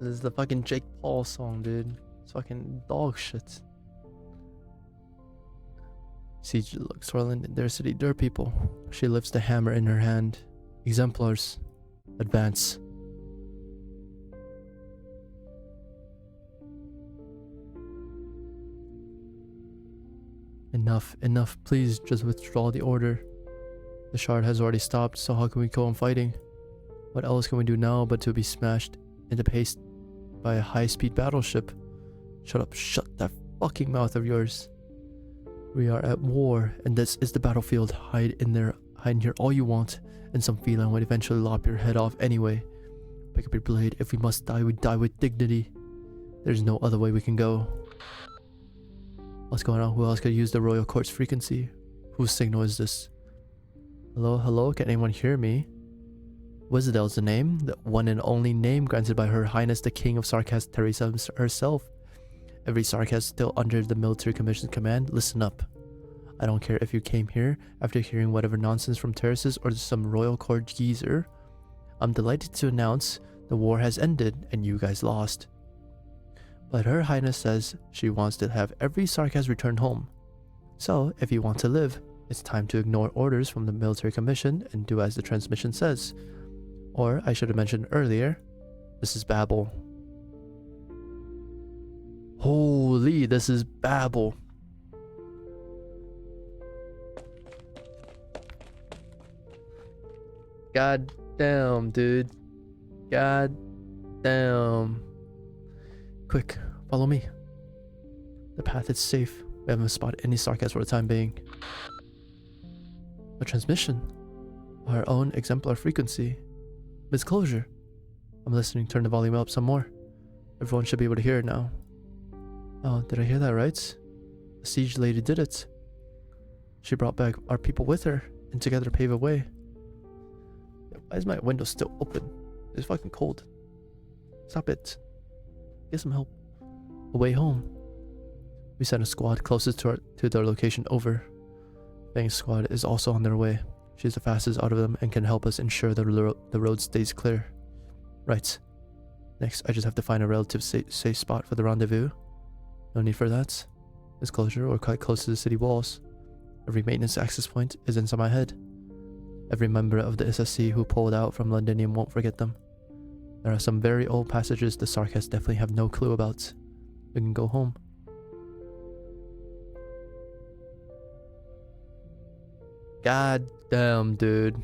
Speaker 1: This is the fucking Jake Paul song, dude. It's fucking dog shit. Siege looks swirling in their city, their people. She lifts the hammer in her hand. Exemplars, advance. Enough, please just withdraw the order. The shard has already stopped, so how can we go on fighting? What else can we do now but to be smashed into paste by a high-speed battleship? Shut that fucking mouth of yours. We are at war, and this is the battlefield. Hide in here all you want, and some feline would eventually lop your head off anyway. Pick up your blade. If we must die, we die with dignity. There's no other way we can go. What's going on? Who else could use the royal court's frequency? Whose signal is this? Hello? Can anyone hear me? Wizardel's the name, the one and only name granted by Her Highness the King of Sarkas Teresa herself. Every Sarkas still under the military commission's command, listen up. I don't care if you came here after hearing whatever nonsense from terraces or some royal court geezer. I'm delighted to announce the war has ended and you guys lost. But Her Highness says she wants to have every Sarkas return home. So, if you want to live, it's time to ignore orders from the military commission and do as the transmission says. Or, I should have mentioned earlier, this is Babel. Holy, this is Babel. God damn, dude. God damn. Quick, follow me. The path is safe. We haven't spotted any Sarkas for the time being. A transmission. Our own exemplar frequency. Misclosure. I'm listening. Turn the volume up some more. Everyone should be able to hear it now. Oh, did I hear that right? The siege lady did it. She brought back our people with her, and together pave a way. Why is my window still open? It's fucking cold. Stop it. Get some help. A way home. We sent a squad closest to their location over. Fang's squad is also on their way. She's the fastest out of them and can help us ensure the road stays clear. Right. Next, I just have to find a relative safe spot for the rendezvous. No need for that. This closure or quite close to the city walls. Every maintenance access point is inside my head. Every member of the SSC who pulled out from Londinium won't forget them. There are some very old passages the Sarkas definitely have no clue about. We can go home. God damn, dude.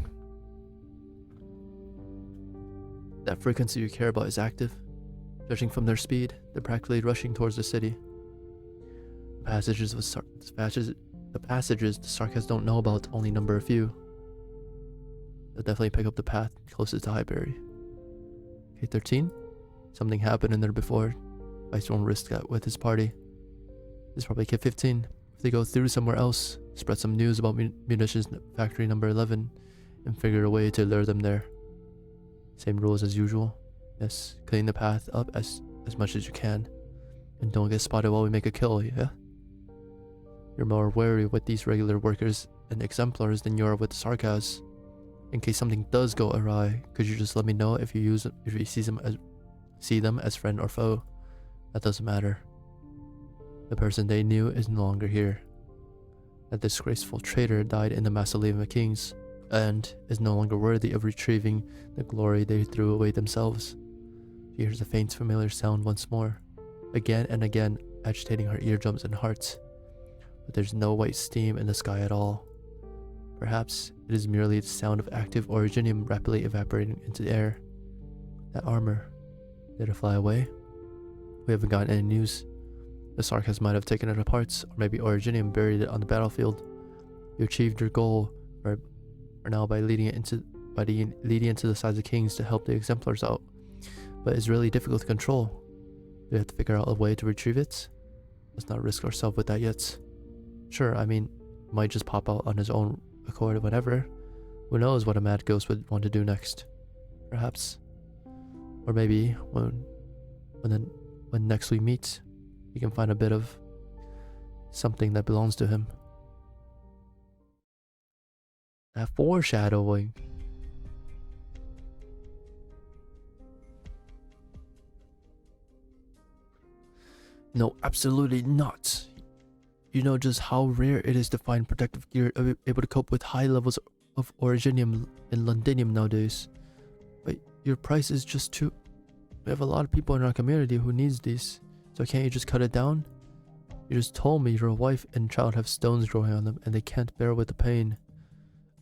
Speaker 1: That frequency you care about is active. Judging from their speed, they're practically rushing towards the city. The passages the Sarkas don't know about only number a few. They'll definitely pick up the path closest to Highbury. Ch13? Something happened in there before. Vice won't risk that with his party. This is probably Ch15. If they go through somewhere else, spread some news about munitions factory number 11, and figure a way to lure them there. Same rules as usual. Yes, clean the path up as much as you can. And don't get spotted while we make a kill, yeah? You're more wary with these regular workers and exemplars than you are with Sarkas. In case something does go awry, could you just let me know if you see them as friend or foe? That doesn't matter. The person they knew is no longer here. That disgraceful traitor died in the Mausoleum of Kings, and is no longer worthy of retrieving the glory they threw away themselves. She hears a faint familiar sound once more, again and again, agitating her eardrums and heart. But there's no white steam in the sky at all. Perhaps it is merely the sound of active originium rapidly evaporating into the air. That armor, did it fly away? We haven't gotten any news. The Sarkas might have taken it apart, or maybe originium buried it on the battlefield. You achieved your goal for now by leading it into the sides of kings to help the exemplars out. But it's really difficult to control. We have to figure out a way to retrieve it. Let's not risk ourselves with that yet. Sure, I mean, it might just pop out on his own accord or whatever. Who knows what a mad ghost would want to do next? Perhaps. Or maybe when next we meet, we can find a bit of something that belongs to him. That foreshadowing. No, absolutely not. You know just how rare it is to find protective gear able to cope with high levels of originium and londinium nowadays. But your price is just too... We have a lot of people in our community who needs these. So can't you just cut it down? You just told me your wife and child have stones growing on them and they can't bear with the pain.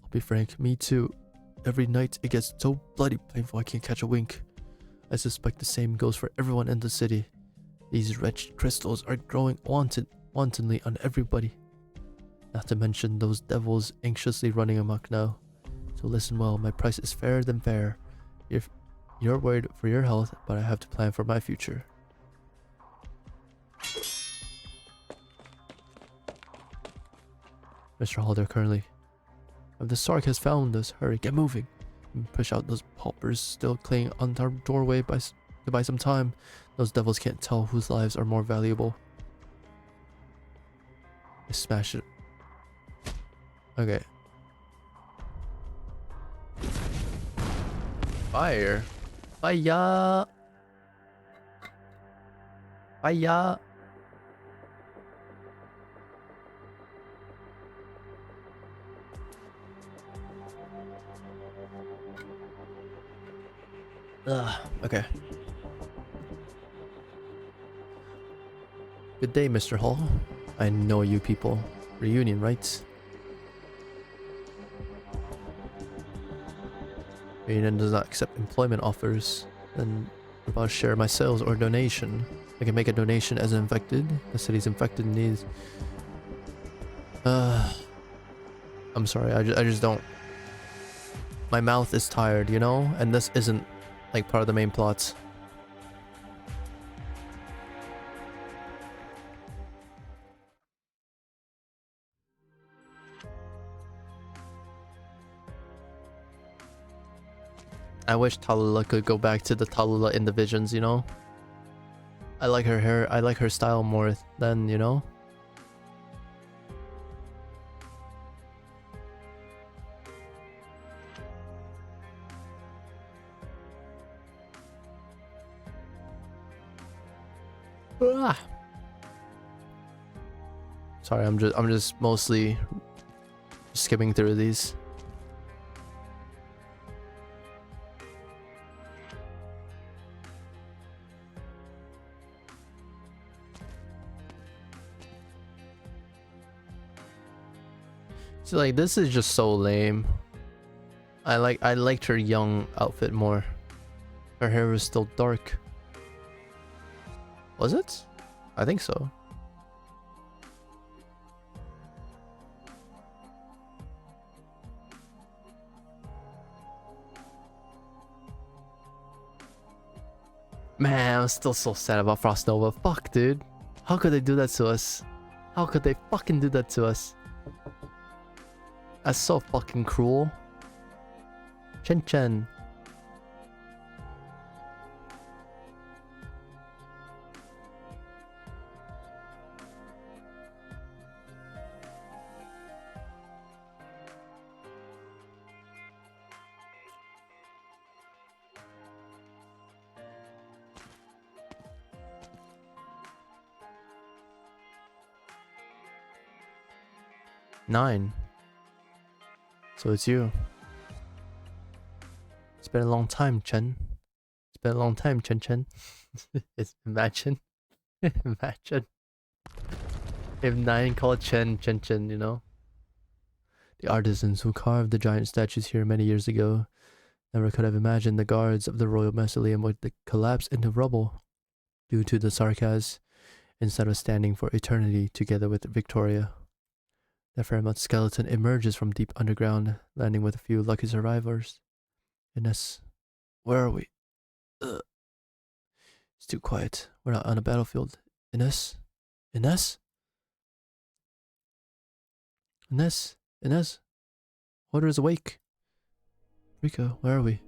Speaker 1: I'll be frank, me too. Every night it gets so bloody painful I can't catch a wink. I suspect the same goes for everyone in the city. These wretched crystals are growing wantonly on everybody. Not to mention those devils anxiously running amok now. So listen well, my price is fairer than fair. You're worried for your health, but I have to plan for my future. Mr. Halder currently. If the Sark has found us, hurry, get moving. And push out those paupers still clinging on our doorway to buy some time. Those devils can't tell whose lives are more valuable. I smash it. Okay. Fire. Fire. Fire. Okay. Good day, Mr. Hall. I know you people. Reunion, right? Reunion does not accept employment offers. Then what about share my sales or donation? I can make a donation as an infected. The city's infected needs. I'm sorry, I just don't. My mouth is tired, you know? And this isn't like part of the main plots. I wish Tallulah could go back to the Tallulah in the visions, you know? I like her hair, I like her style more than, you know? Ah. Sorry, I'm just mostly skipping through these. So like this is just so lame. I liked her young outfit more. Her hair was still dark. Was it? I think so. Man, I'm still so sad about Frost Nova. Fuck, dude. How could they do that to us? How could they fucking do that to us? That's so fucking cruel. Chen. Nine. So it's you. It's been a long time, Chen. It's been a long time, Chen. It's imagine. Imagine. If 9 called Chen, you know? The artisans who carved the giant statues here many years ago never could have imagined the guards of the royal mausoleum would collapse into rubble due to the Sarkaz, instead of standing for eternity together with Victoria. The Fairmont skeleton emerges from deep underground, landing with a few lucky survivors. Ines, where are we? Ugh. It's too quiet. We're not on a battlefield. Ines? Order is awake. Rika, where are we?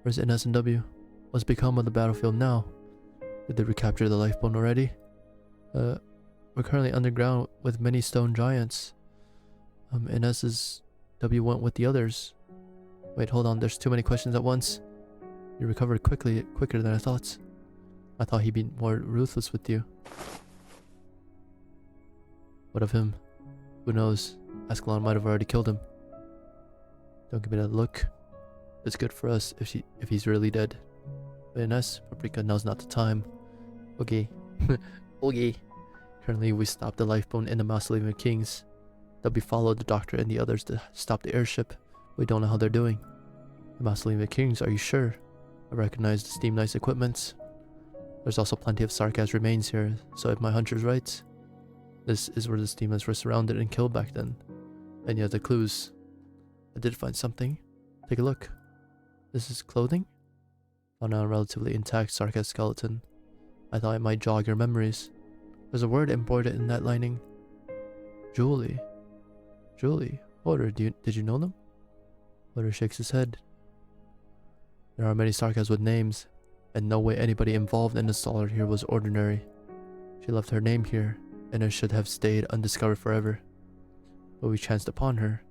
Speaker 1: Where's Ines and W? What's become of the battlefield now? Did they recapture the lifebone already? We're currently underground with many stone giants. Ines's W went with the others. Wait, hold on, there's too many questions at once. You recovered quicker than I thought. I thought he'd be more ruthless with you. What of him? Who knows? Ascalon might have already killed him. Don't give me that look. It's good for us if he's really dead. But Ines, Paprika, now's not the time. Okay. Okay. Currently, we stopped the lifebone in the Mausoleum of Kings. W followed the doctor and the others to stop the airship. We don't know how they're doing. The Mausoleum of Kings, are you sure? I recognize the Steam Knight's equipment. There's also plenty of Sarkaz remains here, so if my huncher's right, this is where the Steam Knights were surrounded and killed back then. Any other clues? I did find something. Take a look. This is clothing? Found a relatively intact Sarkaz skeleton. I thought it might jog your memories. There's a word embroidered in that lining. Julie. Order, did you know them? Order shakes his head. There are many Sarkaz with names, and no way anybody involved in the slaughter here was ordinary. She left her name here, and it should have stayed undiscovered forever. But we chanced upon her.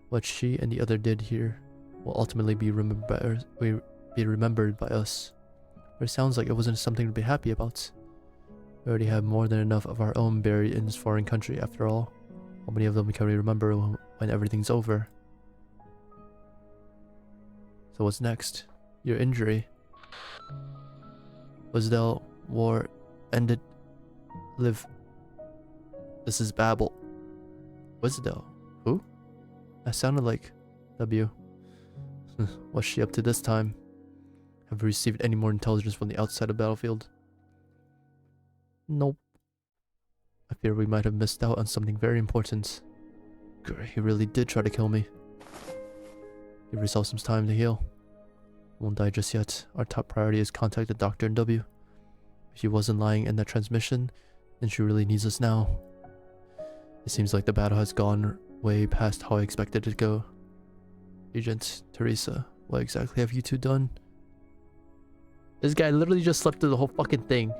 Speaker 1: What she and the other did here will ultimately be remembered by us. But it sounds like it wasn't something to be happy about. We already have more than enough of our own buried in this foreign country after all. How many of them can we remember when everything's over? So what's next? Your injury. Wisdell, war ended. Live. This is Babel. Wisdell? Who? That sounded like W. What's she up to this time? Have we received any more intelligence from the outside of the battlefield? Nope. I fear we might have missed out on something very important. He really did try to kill me. Give yourself some time to heal. Won't die just yet. Our top priority is contact the doctor and W. If she wasn't lying in that transmission, then she really needs us now. It seems like the battle has gone way past how I expected it to go. Agent, Teresa, what exactly have you two done? This guy literally just slept through the whole fucking thing.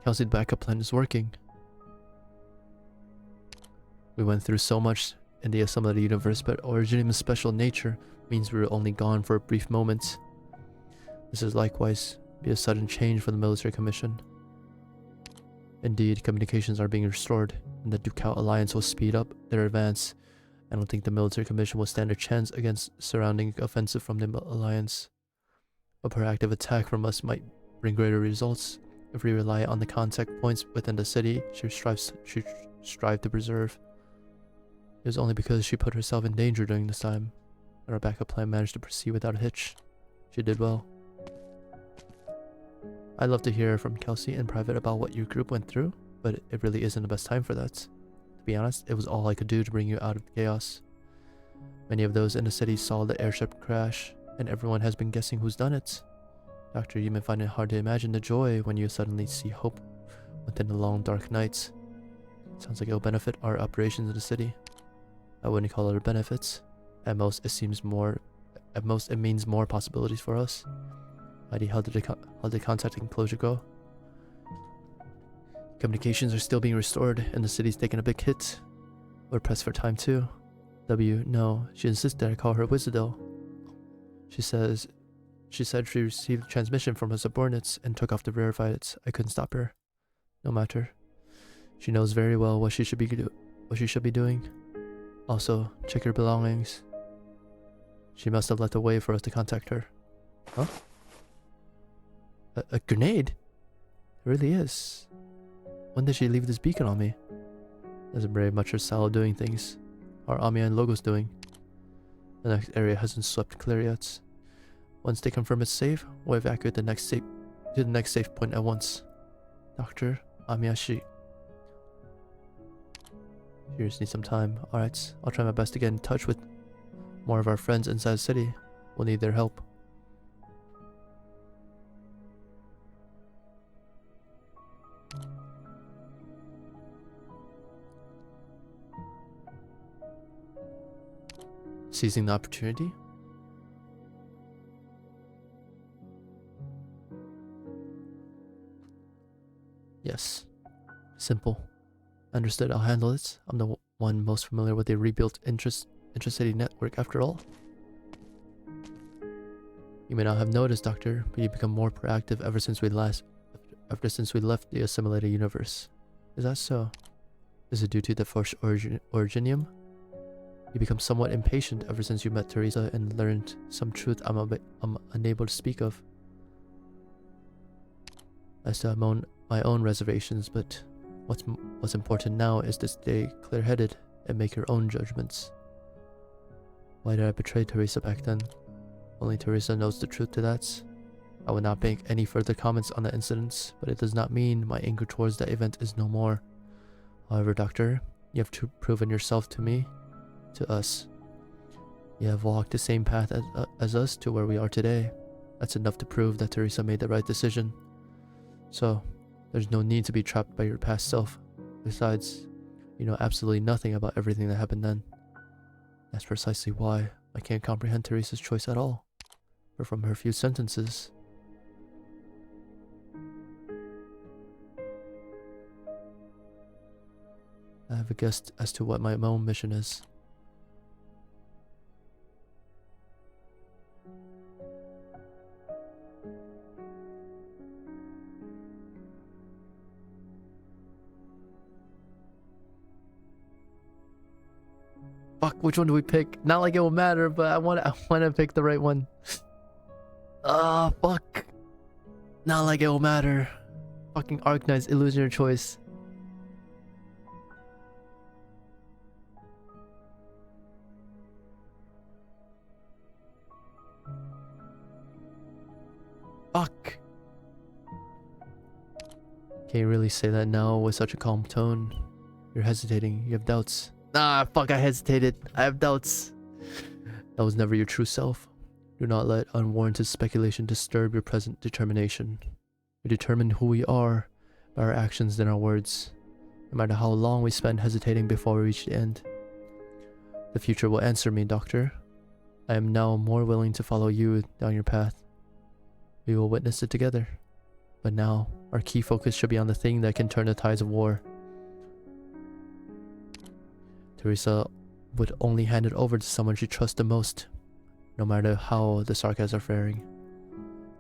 Speaker 1: Kelsey's backup plan is working. We went through so much in the assembly universe, but Originium's special nature means we were only gone for a brief moment. This is likewise be a sudden change for the military commission. Indeed, communications are being restored, and the Ducal Alliance will speed up their advance. I don't think the military commission will stand a chance against surrounding offensive from the Alliance. A proactive attack from us might bring greater results. If we rely on the contact points within the city, she strive to preserve. It was only because she put herself in danger during this time that our backup plan managed to proceed without a hitch. She did well. I'd love to hear from Kelsey in private about what your group went through, but it really isn't the best time for that. To be honest, it was all I could do to bring you out of the chaos. Many of those in the city saw the airship crash, and everyone has been guessing who's done it. Doctor, you may find it hard to imagine the joy when you suddenly see hope within the long dark nights. Sounds like it'll benefit our operations in the city. I wouldn't call it a benefits. At most, it means more possibilities for us. Heidi, how did the contact enclosure go? Communications are still being restored, and the city's taking a big hit. We're pressed for time too. No, she insists that I call her Wizardel. She said she received transmission from her subordinates and took off to verify it. I couldn't stop her. No matter. She knows very well what she should be doing. Also, check your belongings. She must have left a way for us to contact her. Huh? A grenade? It really is. When did she leave this beacon on me? That's very much her style of doing things. How are Amiya and Logos doing? The next area hasn't swept clear yet. Once they confirm it's safe, we'll evacuate to the next safe point at once. Doctor, Amiya Ch. You just need some time. Alright, I'll try my best to get in touch with more of our friends inside the city. We'll need their help. Seizing the opportunity? Yes. Simple. Understood, I'll handle it. I'm the one most familiar with the rebuilt intracity network after all. You may not have noticed, Doctor, but you've become more proactive ever since we left the assimilated universe. Is that so? Is it due to the Force Originium? You become somewhat impatient ever since you met Teresa and learned some truth I'm unable to speak of. I still have my own reservations, but what's important now is to stay clear-headed and make your own judgments. Why did I betray Teresa back then? Only Teresa knows the truth to that. I will not make any further comments on the incidents, but it does not mean my anger towards that event is no more. However, Doctor, you have proven yourself to me, to us. You have walked the same path as us to where we are today. That's enough to prove that Teresa made the right decision. So, there's no need to be trapped by your past self. Besides, you know absolutely nothing about everything that happened then. That's precisely why I can't comprehend Teresa's choice at all. Or from her few sentences. I have a guess as to what my own mission is. Fuck, which one do we pick? Not like it will matter, but I want to pick the right one. Ah, fuck. Not like it will matter. Fucking Arknights, illusionary choice. Fuck. Can't really say that now with such a calm tone. You're hesitating. You have doubts. Ah, fuck, I hesitated. I have doubts. That was never your true self. Do not let unwarranted speculation disturb your present determination. We determine who we are by our actions and our words, no matter how long we spend hesitating before we reach the end. The future will answer me, Doctor. I am now more willing to follow you down your path. We will witness it together. But now, our key focus should be on the thing that can turn the tides of war. Teresa would only hand it over to someone she trusts the most, no matter how the Sarkas are faring.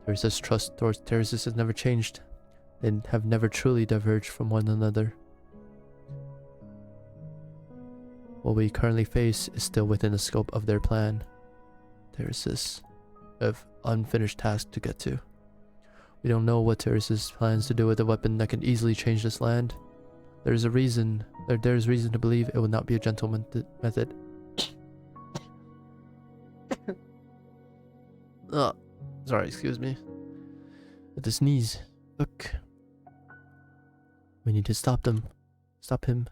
Speaker 1: Teresa's trust towards Teresis has never changed. They have never truly diverged from one another. What we currently face is still within the scope of their plan. Teresis have unfinished tasks to get to. We don't know what Teresis plans to do with a weapon that can easily change this land. There's reason to believe it will not be a gentleman method. Oh, sorry, excuse me. With the sneeze. Look. We need to stop them. Stop him.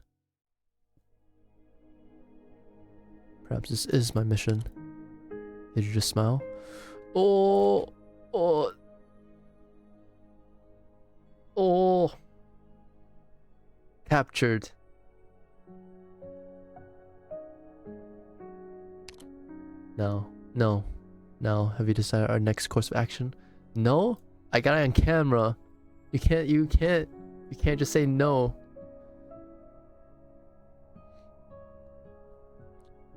Speaker 1: Perhaps this is my mission. Did you just smile? Oh, oh, oh. Captured. No, no, no. Have you decided our next course of action? No? I got it on camera. You can't just say no.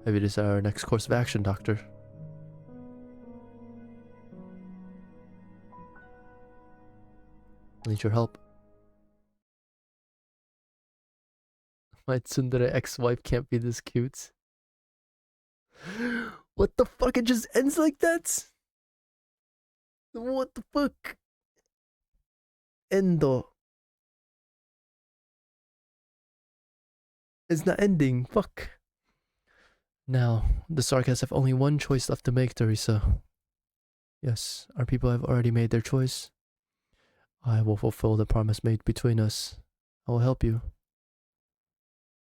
Speaker 1: Have you decided our next course of action, Doctor? I need your help. My tsundere ex-wife can't be this cute. What the fuck? It just ends like that? What the fuck? Endo. It's not ending. Fuck. Now, the Sarkas have only one choice left to make, Teresa. Yes, our people have already made their choice. I will fulfill the promise made between us. I will help you.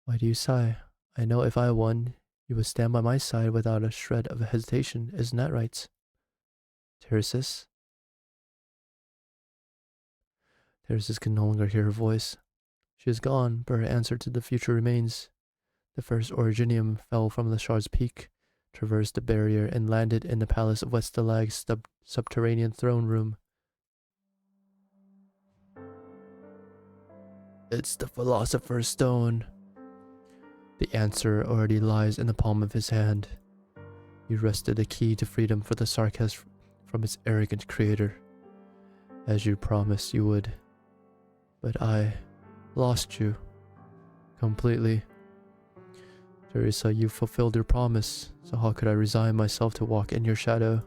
Speaker 1: Why do you sigh? I know if I won, you would stand by my side without a shred of hesitation. Isn't that right? Teresis? Teresis can no longer hear her voice. She is gone, but her answer to the future remains. The first Originium fell from the shard's peak, traversed the barrier, and landed in the palace of Westalag's subterranean throne room. It's the Philosopher's Stone. The answer already lies in the palm of his hand. You wrested the key to freedom for the Sarkas from its arrogant creator, as you promised you would. But I lost you completely. Teresa, you fulfilled your promise, so how could I resign myself to walk in your shadow?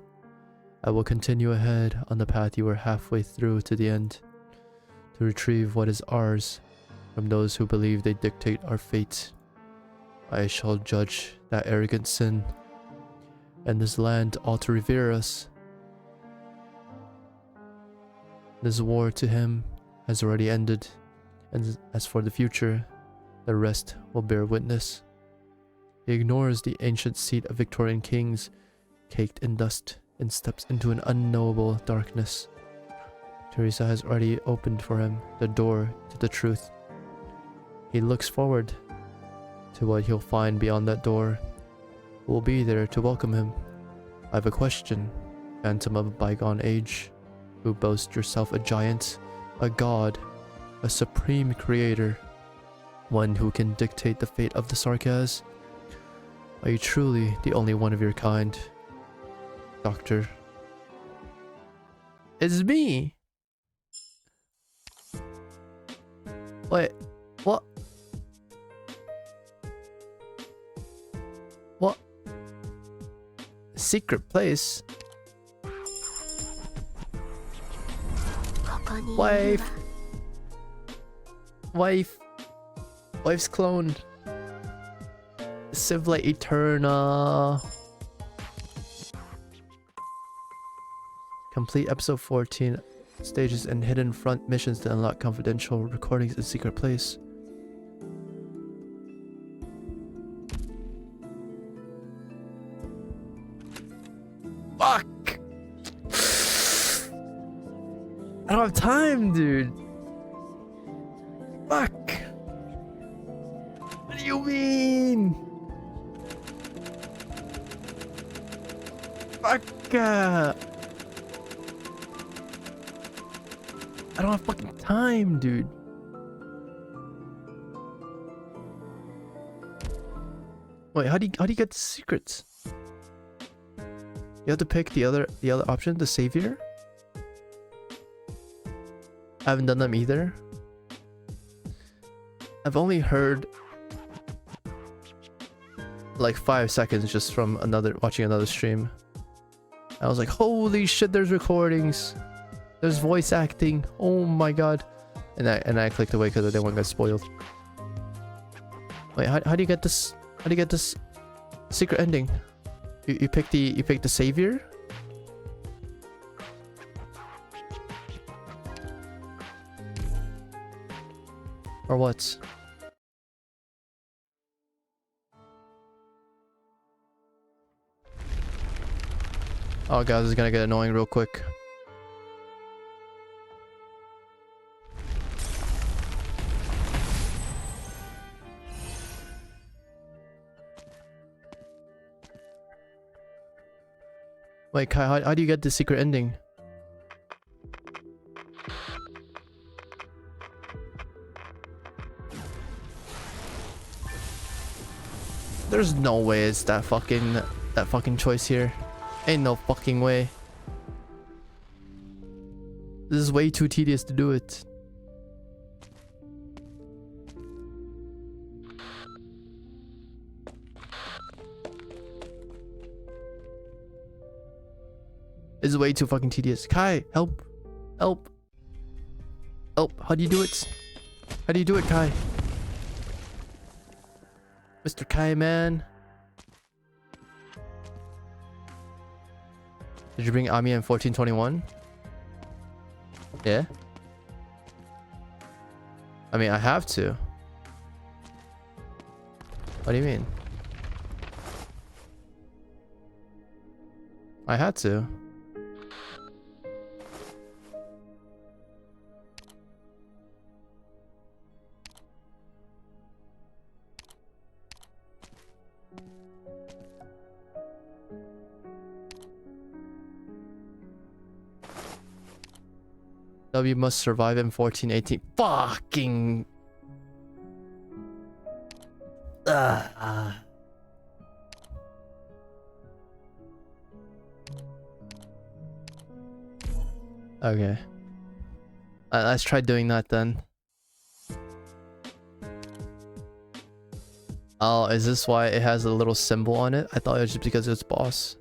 Speaker 1: I will continue ahead on the path you were halfway through to the end, to retrieve what is ours from those who believe they dictate our fate. I shall judge that arrogant sin, and this land ought to revere us. This war to him has already ended, and as for the future, the rest will bear witness. He ignores the ancient seat of Victorian kings, caked in dust, and steps into an unknowable darkness. Teresa has already opened for him the door to the truth. He looks forward to what he'll find beyond that door. We'll be there to welcome him. I have a question, phantom of a bygone age, who boast yourself a giant, a god, a supreme creator, one who can dictate the fate of the Sarkas. Are you truly the only one of your kind, Doctor? It's me! Wait, what? What? Secret place? Wife! Wife's clone. Civla Eterna. Complete episode 14 stages and hidden front missions to unlock confidential recordings in secret place. Fuck! I don't have time, dude. Fuck! What do you mean? Fuck! I don't have fucking time, dude. Wait, how do you get the secrets? You have to pick the other option, the savior. I haven't done them either. I've only heard like 5 seconds just from watching another stream. I was like, holy shit, there's recordings. There's voice acting. Oh my god. And I clicked away because I didn't want to get spoiled. Wait, how do you get this? How do you get this secret ending? You pick the savior? Or what? Oh god, this is gonna get annoying real quick. Wait, Kai, how do you get the secret ending? There's no way it's that fucking choice here. Ain't no fucking way. This is way too tedious to do it. This is way too fucking tedious. Kai, help. Help. Help. How do you do it? How do you do it, Kai? Mr. Kai, man. Did you bring Ami in 1421? Yeah? I mean, I have to. What do you mean? I had to. W must survive in 1418. Fucking. Okay. Let's try doing that then. Oh, is this why it has a little symbol on it? I thought it was just because it's boss.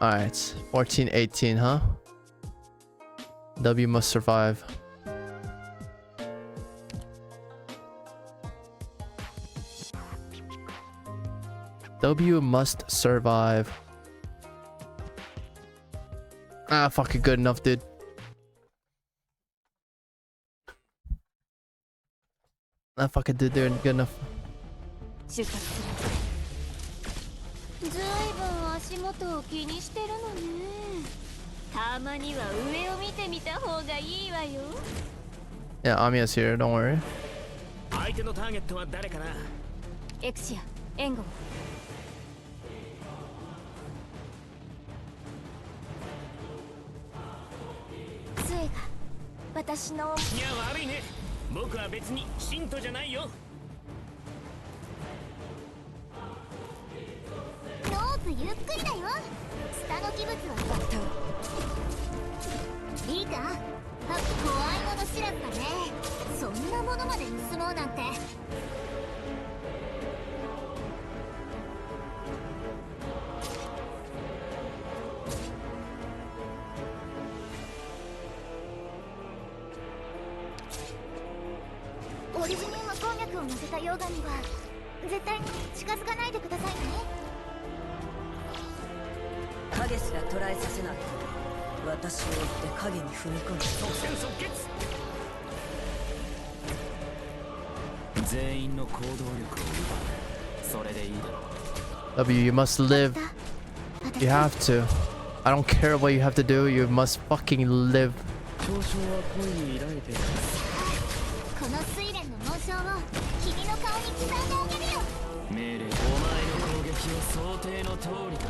Speaker 1: Alright, 1418, huh? W must survive. W must survive. Ah, fucking good enough, dude. Ah, fucking dude, they're good enough.
Speaker 2: 足元を気にしてるのね。たまには上を見てみた方がいいわよ。
Speaker 1: Yeah, Amiya's here, don't worry.
Speaker 3: 相手のターゲットは誰かな。
Speaker 2: エクシア、援護。杖が私の。いや
Speaker 3: 悪いね。僕は別に信徒じゃないよ。
Speaker 2: ゆっくりだよ。下の器物はバット。いいか、怖いもの知らずだね。そんなものまで盗もうなんて。オリジニウム鉱脈を乗せた溶岩には絶対に近づかないでくださいね。
Speaker 4: 影すら捕らえさせない。私を追って影に踏み込む。
Speaker 3: 即戦即決。全員の行動力を奪う。それでいいだろう。
Speaker 1: W, you must live. You have to. I don't care what you have to do. You must fucking live.
Speaker 3: 嘲笑は恋に抱いている。
Speaker 2: この睡蓮の紋章を君の顔に刻んであげるよ。
Speaker 3: 命令。お前の攻撃を想定の通りだ。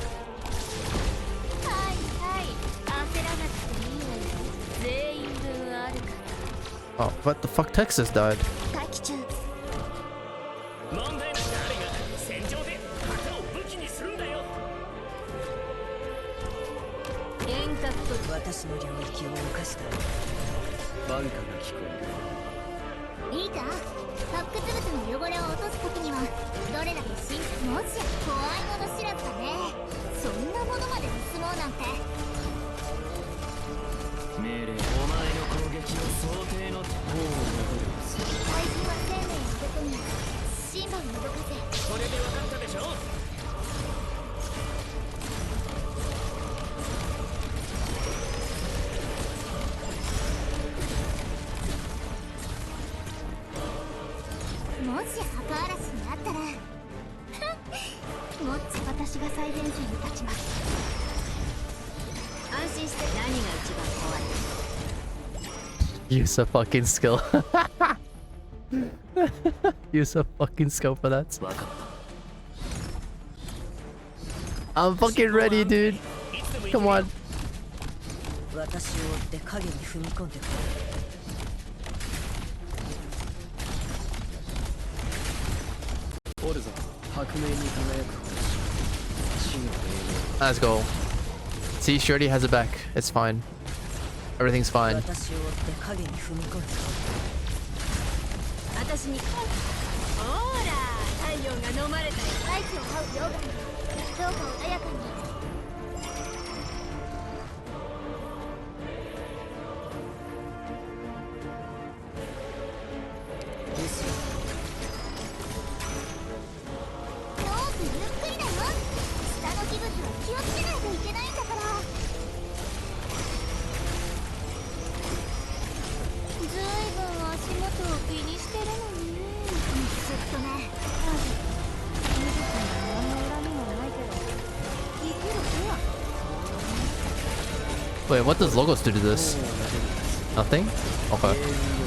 Speaker 1: Oh, what the fuck? Texas died.
Speaker 3: 定の
Speaker 2: 大臣は生命を受け止めシンバを動かせ。
Speaker 3: これで分かったでしょ。
Speaker 2: もし墓嵐にあったらもっち私が最前線に立ちます。
Speaker 4: 安心して何が一番怖い？
Speaker 1: Use a fucking skill. Use a fucking skill for that.
Speaker 3: 分かった。
Speaker 1: I'm fucking ready, dude. Come on.
Speaker 4: 私を追って影に踏み込んでくれ。
Speaker 3: おるぞ。白明に輝く星。真の英
Speaker 1: Let's go. See, Shorty has it back. It's fine. Everything's fine.
Speaker 4: 私を追って影に踏み込んでくれ。私に。ほら、太陽が飲まれたよ。
Speaker 2: 大地を這う溶岩にどうか穏やかに。ノースゆっくりだよ。下の器物は気をつけないといけないんだから。ずいぶん足元を気にしてるのに。ずっとね。美術には何の恨みもないけど生きる手や。
Speaker 1: Wait, what does Logos do to this? Nothing? Okay.